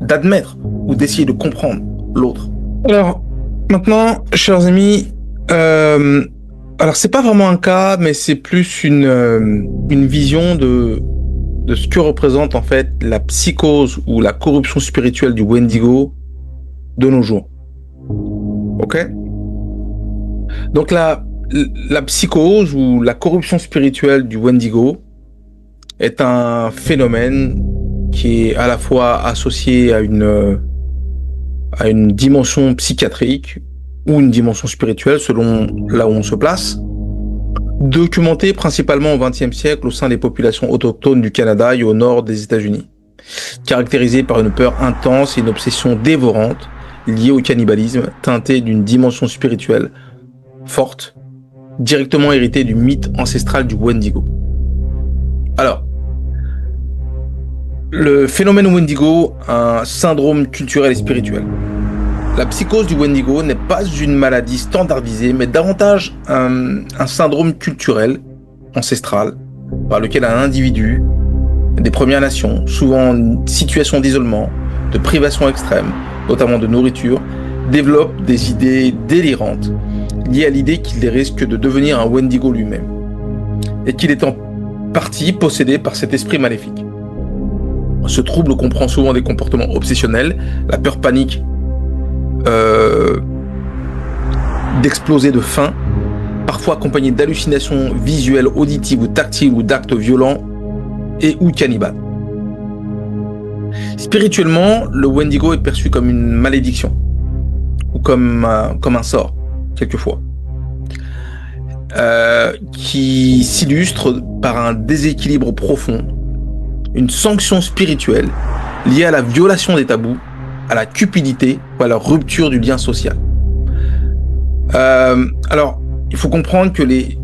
[SPEAKER 1] d'admettre ou d'essayer de comprendre l'autre. Alors, maintenant, chers amis, alors c'est pas vraiment un cas, mais c'est plus une vision de ce que représente en fait la psychose ou la corruption spirituelle du Wendigo de nos jours. Ok ? Donc la psychose ou la corruption spirituelle du Wendigo est un phénomène qui est à la fois associé à une dimension psychiatrique ou une dimension spirituelle selon là où on se place, documenté principalement au XXe siècle au sein des populations autochtones du Canada et au nord des États-Unis, caractérisé par une peur intense et une obsession dévorante liée au cannibalisme, teintée d'une dimension spirituelle forte, directement héritée du mythe ancestral du Wendigo. Alors, le phénomène Wendigo, un syndrome culturel et spirituel. La psychose du Wendigo n'est pas une maladie standardisée, mais davantage un syndrome culturel, ancestral, par lequel un individu des Premières Nations, souvent en situation d'isolement, de privation extrême, notamment de nourriture, développe des idées délirantes liées à l'idée qu'il risque de devenir un Wendigo lui-même, et qu'il est en partie possédé par cet esprit maléfique. Ce trouble comprend souvent des comportements obsessionnels, la peur panique d'exploser de faim, parfois accompagné d'hallucinations visuelles, auditives ou tactiles ou d'actes violents et ou cannibales. Spirituellement, le Wendigo est perçu comme une malédiction ou comme un sort, quelquefois, qui s'illustre par un déséquilibre profond, une sanction spirituelle liée à la violation des tabous, à la cupidité ou à la rupture du lien social. Alors, il faut comprendre que les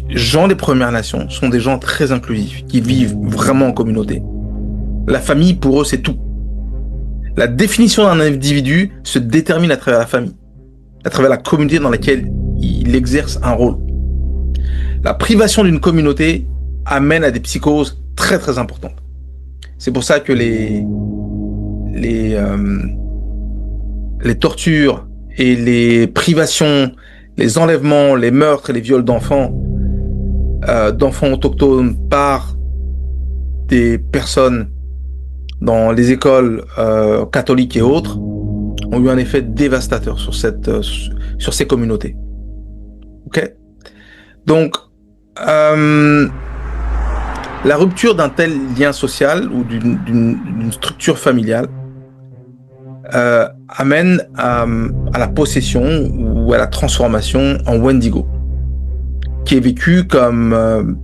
[SPEAKER 1] gens des Premières Nations sont des gens très inclusifs, qui vivent vraiment en communauté. La famille, pour eux, c'est tout. La définition d'un individu se détermine à travers la famille, à travers la communauté dans laquelle il exerce un rôle. La privation d'une communauté amène à des psychoses très très importantes. C'est pour ça que les tortures et les privations, les enlèvements, les meurtres et les viols d'enfants autochtones par des personnes dans les écoles catholiques et autres ont eu un effet dévastateur sur ces communautés. Ok ? Donc, la rupture d'un tel lien social ou d'une structure familiale amène à la possession ou à la transformation en Wendigo, qui est vécu comme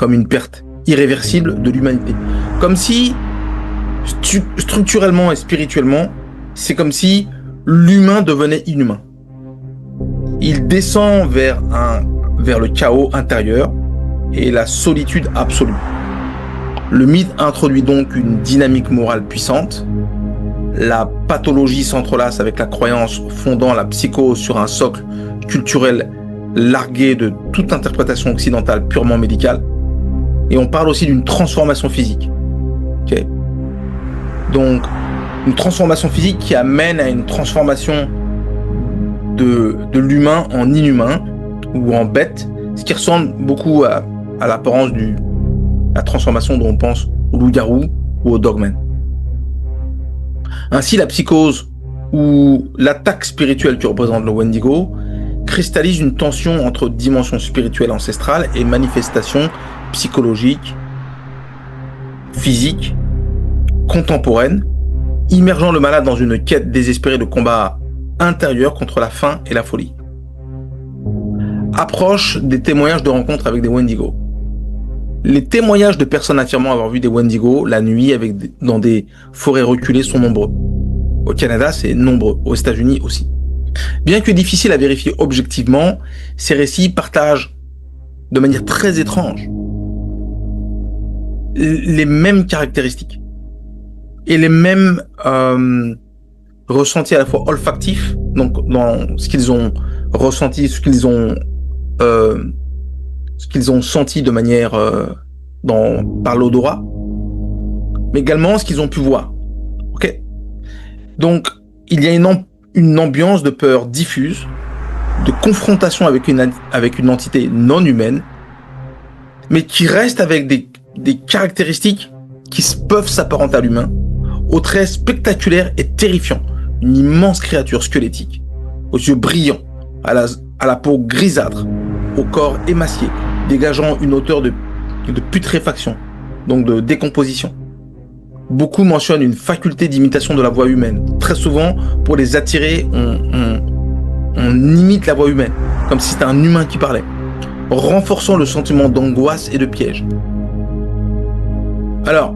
[SPEAKER 1] une perte irréversible de l'humanité. Comme si, structurellement et spirituellement, c'est comme si l'humain devenait inhumain. Il descend vers le chaos intérieur et la solitude absolue. Le mythe introduit donc une dynamique morale puissante. La pathologie s'entrelace avec la croyance fondant la psychose sur un socle culturel largué de toute interprétation occidentale purement médicale. Et on parle aussi d'une transformation physique. Okay. Donc, une transformation physique qui amène à une transformation de l'humain en inhumain ou en bête, ce qui ressemble beaucoup à l'apparence la transformation dont on pense au loup-garou ou au dogman. Ainsi, la psychose ou l'attaque spirituelle que représente le Wendigo cristallise une tension entre dimension spirituelle ancestrale et manifestations psychologiques, physiques, contemporaines, immergeant le malade dans une quête désespérée de combat intérieur contre la faim et la folie. Approche des témoignages de rencontres avec des Wendigo. Les témoignages de personnes affirmant avoir vu des Wendigo la nuit dans des forêts reculées sont nombreux. Au Canada, c'est nombreux. Aux États-Unis aussi. Bien que difficile à vérifier objectivement, ces récits partagent de manière très étrange les mêmes caractéristiques et les mêmes ressentis à la fois olfactifs, donc dans ce qu'ils ont ressenti, ce qu'ils ont senti de manière par l'odorat, mais également ce qu'ils ont pu voir. Ok. Donc il y a une ambiance de peur diffuse, de confrontation avec une entité non humaine, mais qui reste avec des caractéristiques qui peuvent s'apparenter à l'humain, aux traits spectaculaires et terrifiants. Une immense créature squelettique, aux yeux brillants, à la peau grisâtre, au corps émacié, dégageant une odeur de putréfaction, donc de décomposition. Beaucoup mentionnent une faculté d'imitation de la voix humaine. Très souvent, pour les attirer, on imite la voix humaine, comme si c'était un humain qui parlait, renforçant le sentiment d'angoisse et de piège. Alors,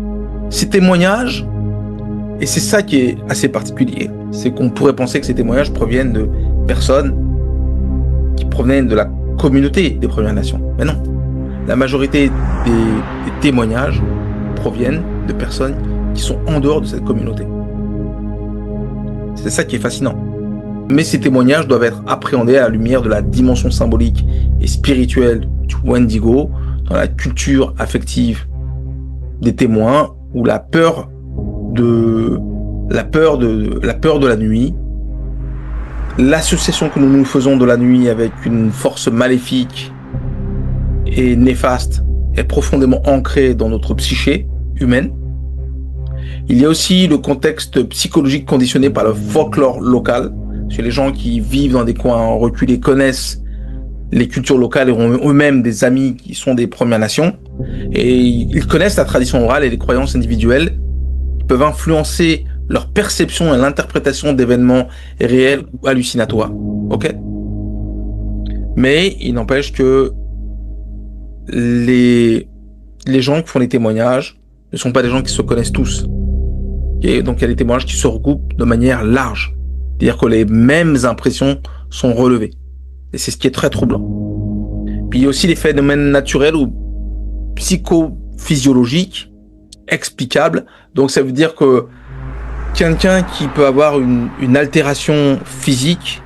[SPEAKER 1] ces témoignages, et c'est ça qui est assez particulier, c'est qu'on pourrait penser que ces témoignages proviennent de personnes qui provenaient de la communauté des Premières Nations. Mais non, la majorité des témoignages proviennent de personnes qui sont en dehors de cette communauté. C'est ça qui est fascinant. Mais ces témoignages doivent être appréhendés à la lumière de la dimension symbolique et spirituelle du Wendigo dans la culture affective des témoins, où la peur de la nuit, l'association que nous nous faisons de la nuit avec une force maléfique et néfaste est profondément ancrée dans notre psyché humaine. Il y a aussi le contexte psychologique conditionné par le folklore local. Parce que les gens qui vivent dans des coins reculés connaissent les cultures locales et ont eux-mêmes des amis qui sont des Premières Nations. Et ils connaissent la tradition orale et les croyances individuelles qui peuvent influencer leur perception et l'interprétation d'événements réels ou hallucinatoires. Ok ? Mais il n'empêche que les gens qui font les témoignages ne sont pas des gens qui se connaissent tous. Et donc il y a des témoignages qui se regroupent de manière large. C'est-à-dire que les mêmes impressions sont relevées. Et c'est ce qui est très troublant. Puis il y a aussi les phénomènes naturels ou psychophysiologiques explicables. Donc ça veut dire que quelqu'un qui peut avoir une altération physique,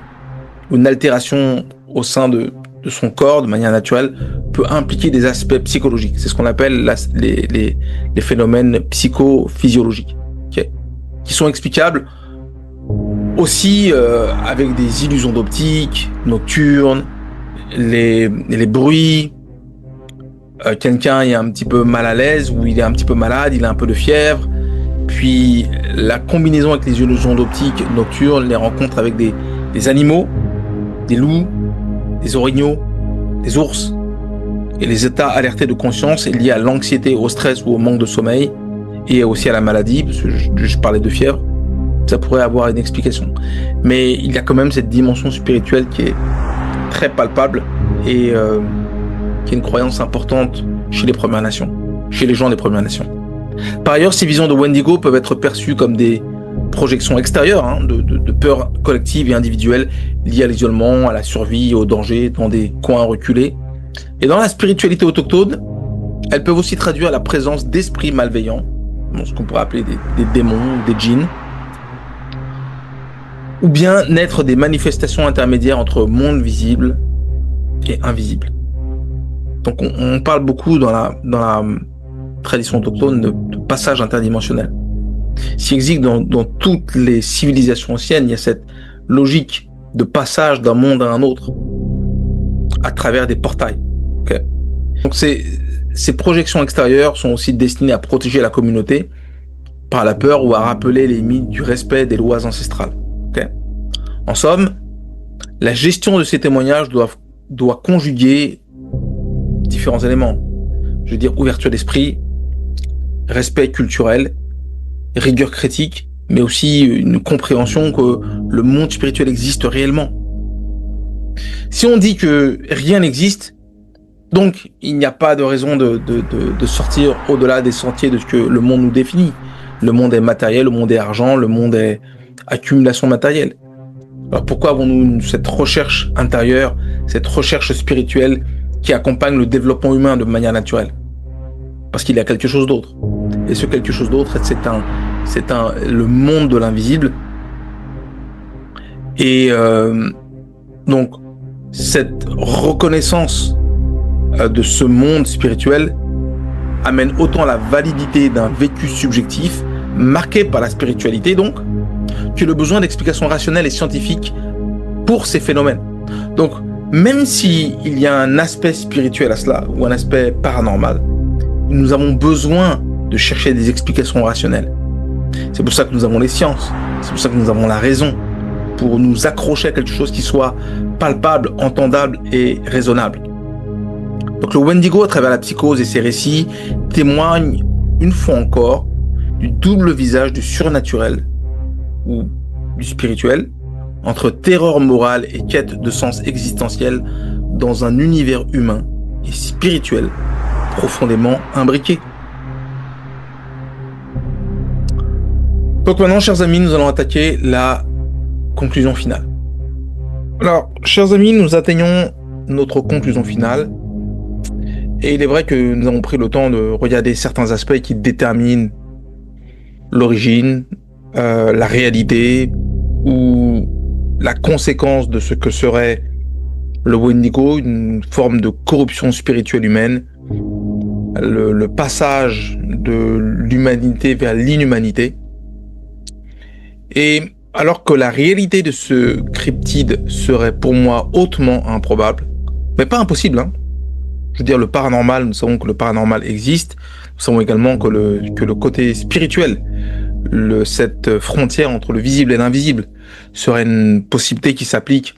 [SPEAKER 1] une altération au sein de son corps de manière naturelle, peut impliquer des aspects psychologiques. C'est ce qu'on appelle les phénomènes psychophysiologiques, okay, qui sont explicables aussi avec des illusions d'optique nocturnes, les bruits. Quelqu'un est un petit peu mal à l'aise ou il est un petit peu malade, il a un peu de fièvre. Puis la combinaison avec les illusions d'optique nocturnes, les rencontres avec des animaux, des loups, des orignaux, des ours, et les états alertés de conscience liés à l'anxiété, au stress ou au manque de sommeil, et aussi à la maladie, parce que je parlais de fièvre, ça pourrait avoir une explication. Mais il y a quand même cette dimension spirituelle qui est très palpable et qui est une croyance importante chez les Premières Nations, chez les gens des Premières Nations. Par ailleurs, ces visions de Wendigo peuvent être perçues comme des projections extérieures, de peur collective et individuelle liées à l'isolement, à la survie, au danger dans des coins reculés. Et dans la spiritualité autochtone, elles peuvent aussi traduire la présence d'esprits malveillants, ce qu'on pourrait appeler des démons, des djinns, ou bien naître des manifestations intermédiaires entre monde visible et invisible. Donc on parle beaucoup dans la tradition autochtone de passage interdimensionnel. S'il existe dans toutes les civilisations anciennes, il y a cette logique de passage d'un monde à un autre à travers des portails. Okay. Donc ces projections extérieures sont aussi destinées à protéger la communauté par la peur ou à rappeler les mythes du respect des lois ancestrales. Okay. En somme, la gestion de ces témoignages doit conjuguer différents éléments. Je veux dire ouverture d'esprit, respect culturel, rigueur critique, mais aussi une compréhension que le monde spirituel existe réellement. Si on dit que rien n'existe, donc il n'y a pas de raison de sortir au-delà des sentiers de ce que le monde nous définit. Le monde est matériel, le monde est argent, le monde est accumulation matérielle. Alors pourquoi avons-nous cette recherche intérieure, cette recherche spirituelle qui accompagne le développement humain de manière naturelle? Parce qu'il y a quelque chose d'autre. Et ce quelque chose d'autre, c'est le monde de l'invisible. Et donc, cette reconnaissance de ce monde spirituel amène autant la validité d'un vécu subjectif, marqué par la spiritualité donc, que le besoin d'explications rationnelles et scientifiques pour ces phénomènes. Donc, même s'il y a un aspect spirituel à cela, ou un aspect paranormal, nous avons besoin de chercher des explications rationnelles. C'est pour ça que nous avons les sciences, c'est pour ça que nous avons la raison, pour nous accrocher à quelque chose qui soit palpable, entendable et raisonnable. Donc le Wendigo, à travers la psychose et ses récits, témoigne une fois encore du double visage du surnaturel ou du spirituel, entre terreur morale et quête de sens existentiel dans un univers humain et spirituel profondément imbriqué. Donc maintenant, chers amis, nous allons attaquer la conclusion finale. Alors, chers amis, nous atteignons notre conclusion finale. Et il est vrai que nous avons pris le temps de regarder certains aspects qui déterminent l'origine, la réalité ou la conséquence de ce que serait le Wendigo, une forme de corruption spirituelle humaine, le passage de l'humanité vers l'inhumanité. Et alors que la réalité de ce cryptide serait pour moi hautement improbable, mais pas impossible, hein. Je veux dire, le paranormal, nous savons que le paranormal existe. Nous savons également que le côté spirituel, cette frontière entre le visible et l'invisible, serait une possibilité qui s'applique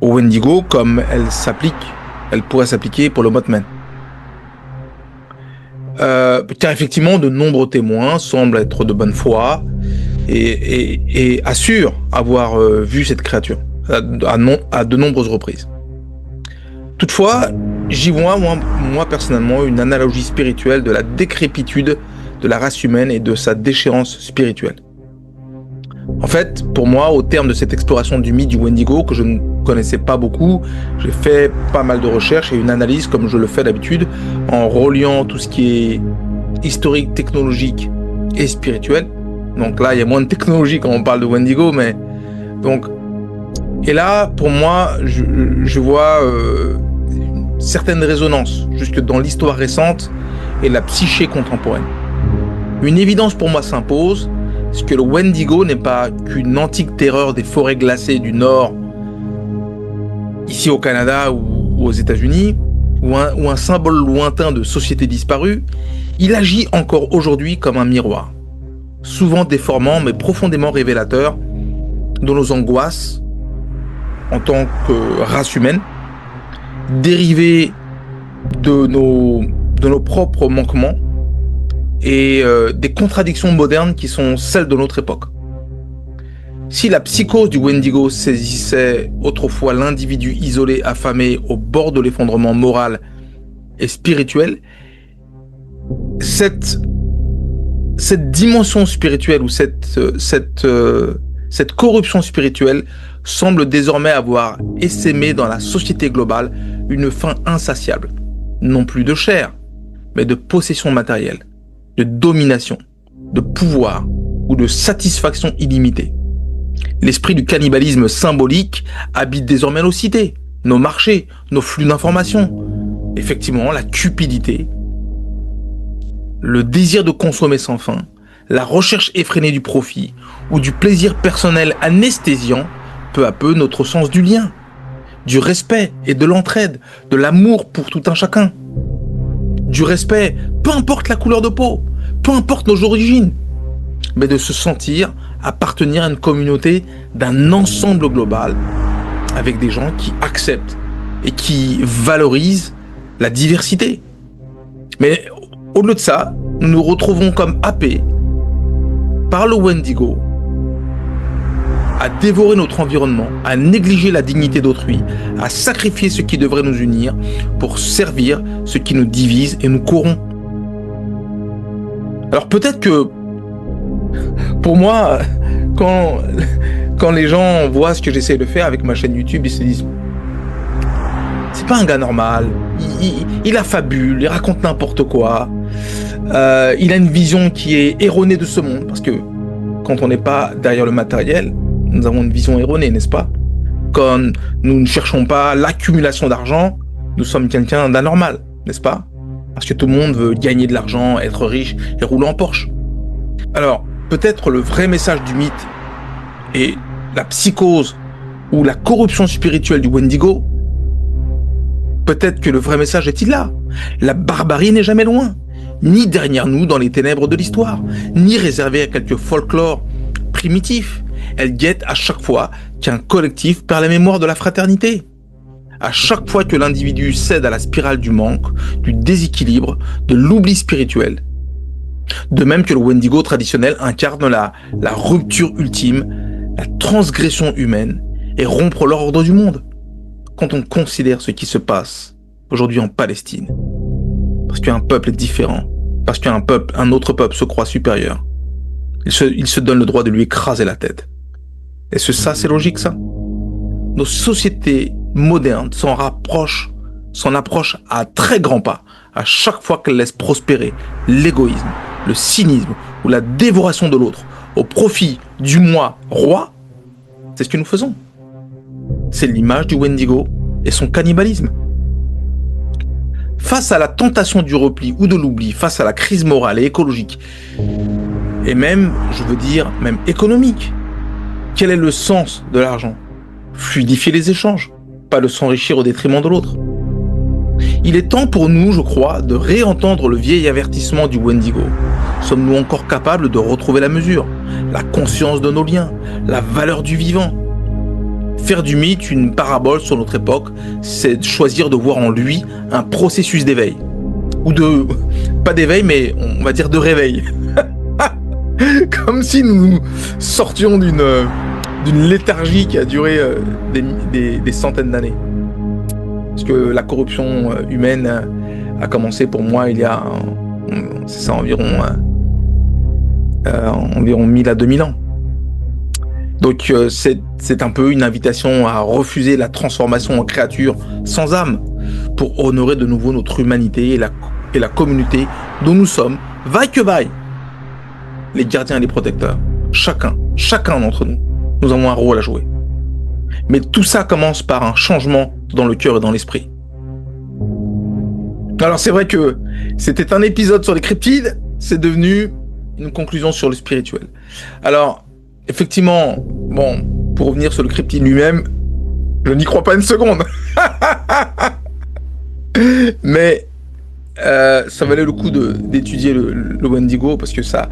[SPEAKER 1] au Wendigo comme elle pourrait s'appliquer pour le Mothman. Car effectivement, de nombreux témoins semblent être de bonne foi et assurent avoir vu cette créature à de nombreuses reprises. Toutefois, j'y vois, moi personnellement, une analogie spirituelle de la décrépitude de la race humaine et de sa déchéance spirituelle. En fait, pour moi, au terme de cette exploration du mythe du Wendigo, que je ne connaissais pas beaucoup, j'ai fait pas mal de recherches et une analyse, comme je le fais d'habitude, en reliant tout ce qui est historique, technologique et spirituel. Donc là, il y a moins de technologie quand on parle de Wendigo, mais donc... Et là, pour moi, je vois une certaine résonance jusque dans l'histoire récente et la psyché contemporaine. Une évidence pour moi s'impose, c'est que le Wendigo n'est pas qu'une antique terreur des forêts glacées du Nord, ici au Canada ou aux États-Unis, ou un symbole lointain de société disparue. Il agit encore aujourd'hui comme un miroir, souvent déformant mais profondément révélateur de nos angoisses en tant que race humaine, dérivée de nos propres manquements et des contradictions modernes qui sont celles de notre époque. Si la psychose du Wendigo saisissait autrefois l'individu isolé, affamé, au bord de l'effondrement moral et spirituel, cette dimension spirituelle ou cette corruption spirituelle semble désormais avoir essaimé dans la société globale une faim insatiable, non plus de chair, mais de possession matérielle, de domination, de pouvoir ou de satisfaction illimitée. L'esprit du cannibalisme symbolique habite désormais nos cités, nos marchés, nos flux d'informations. Effectivement, la cupidité, le désir de consommer sans fin, la recherche effrénée du profit ou du plaisir personnel anesthésiant peu à peu notre sens du lien, du respect et de l'entraide, de l'amour pour tout un chacun. Du respect, peu importe la couleur de peau, peu importe nos origines. mais de se sentir appartenir à une communauté d'un ensemble global, avec des gens qui acceptent et qui valorisent la diversité. Mais au-delà de ça, nous nous retrouvons comme happés par le Wendigo à dévorer notre environnement, à négliger la dignité d'autrui, à sacrifier ce qui devrait nous unir pour servir ce qui nous divise et nous corrompt. Alors peut-être que, pour moi, quand les gens voient ce que j'essaie de faire avec ma chaîne YouTube, ils se disent c'est pas un gars normal, il affabule, il raconte n'importe quoi, il a une vision qui est erronée de ce monde, parce que quand on n'est pas derrière le matériel, nous avons une vision erronée, n'est-ce pas? Quand nous ne cherchons pas l'accumulation d'argent, nous sommes quelqu'un d'anormal, n'est-ce pas? Parce que tout le monde veut gagner de l'argent, être riche et rouler en Porsche. Alors, peut-être le vrai message du mythe et la psychose ou la corruption spirituelle du Wendigo, peut-être que le vrai message est-il là. La barbarie n'est jamais loin, ni derrière nous dans les ténèbres de l'histoire, ni réservée à quelques folklore primitifs. Elle guette à chaque fois qu'un collectif perd la mémoire de la fraternité. À chaque fois que l'individu cède à la spirale du manque, du déséquilibre, de l'oubli spirituel. De même que le Wendigo traditionnel incarne la rupture ultime, la transgression humaine et rompre l'ordre du monde. Quand on considère ce qui se passe aujourd'hui en Palestine, parce qu'un peuple est différent, parce qu'un autre peuple se croit supérieur, il se donne le droit de lui écraser la tête. Est-ce que ça, c'est logique, ça? Nos sociétés modernes s'en approchent à très grands pas, à chaque fois qu'elles laissent prospérer l'égoïsme, le cynisme ou la dévoration de l'autre au profit du moi roi. C'est ce que nous faisons. C'est l'image du Wendigo et son cannibalisme. Face à la tentation du repli ou de l'oubli, face à la crise morale et écologique, et même, je veux dire, même économique, quel est le sens de l'argent? Fluidifier les échanges, pas de s'enrichir au détriment de l'autre. Il est temps pour nous, je crois, de réentendre le vieil avertissement du Wendigo. Sommes-nous encore capables de retrouver la mesure, la conscience de nos liens, la valeur du vivant? Faire du mythe une parabole sur notre époque, c'est de choisir de voir en lui un processus d'éveil. Ou pas d'éveil, mais on va dire de réveil. Comme si nous sortions d'une léthargie qui a duré des centaines d'années. Parce que la corruption humaine a commencé pour moi il y a environ 1000 à 2000 ans. Donc c'est un peu une invitation à refuser la transformation en créature sans âme pour honorer de nouveau notre humanité et la communauté dont nous sommes, vaille que vaille, les gardiens et les protecteurs. Chacun d'entre nous, nous avons un rôle à jouer. Mais tout ça commence par un changement dans le cœur et dans l'esprit. Alors c'est vrai que c'était un épisode sur les cryptides, c'est devenu une conclusion sur le spirituel. Alors, effectivement, bon, pour revenir sur le cryptide lui-même, je n'y crois pas une seconde. Mais ça valait le coup d'étudier le Wendigo parce que ça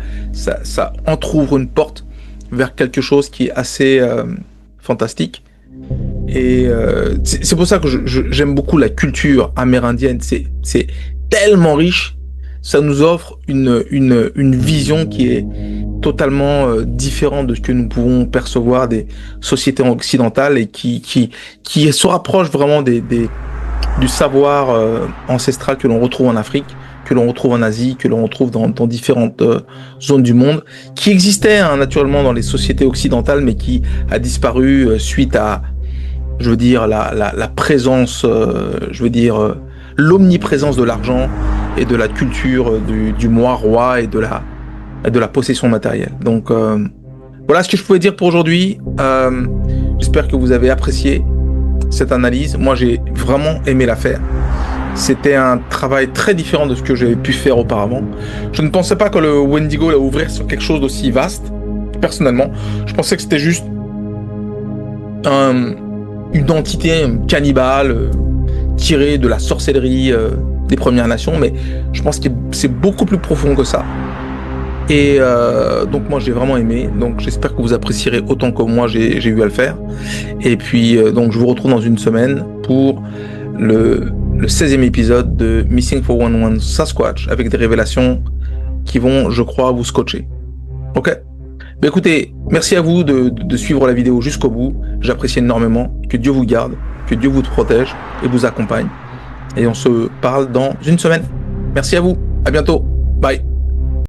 [SPEAKER 1] entrouvre une porte vers quelque chose qui est assez fantastique. Et c'est pour ça que j'aime beaucoup la culture amérindienne. C'est tellement riche, ça nous offre une vision qui est totalement différente de ce que nous pouvons percevoir des sociétés occidentales et qui se rapproche vraiment du savoir ancestral que l'on retrouve en Afrique, que l'on retrouve en Asie, que l'on retrouve dans différentes zones du monde, qui existait naturellement dans les sociétés occidentales, mais qui a disparu suite à, je veux dire, la présence, l'omniprésence de l'argent et de la culture du moi roi et de la possession matérielle. Donc voilà ce que je pouvais dire pour aujourd'hui. J'espère que vous avez apprécié cette analyse. Moi, j'ai vraiment aimé la faire. C'était un travail très différent de ce que j'avais pu faire auparavant. Je ne pensais pas que le Wendigo allait ouvrir sur quelque chose d'aussi vaste. Personnellement, je pensais que c'était juste une entité cannibale tirée de la sorcellerie des Premières Nations, mais je pense que c'est beaucoup plus profond que ça. Et donc moi j'ai vraiment aimé, donc j'espère que vous apprécierez autant que moi j'ai eu à le faire. Et puis donc je vous retrouve dans une semaine pour le 16e épisode de Missing 411 Sasquatch avec des révélations qui vont, je crois, vous scotcher. Ok? Ben écoutez, merci à vous de suivre la vidéo jusqu'au bout. J'apprécie énormément. Que Dieu vous garde, que Dieu vous protège et vous accompagne. Et on se parle dans une semaine. Merci à vous. À bientôt. Bye.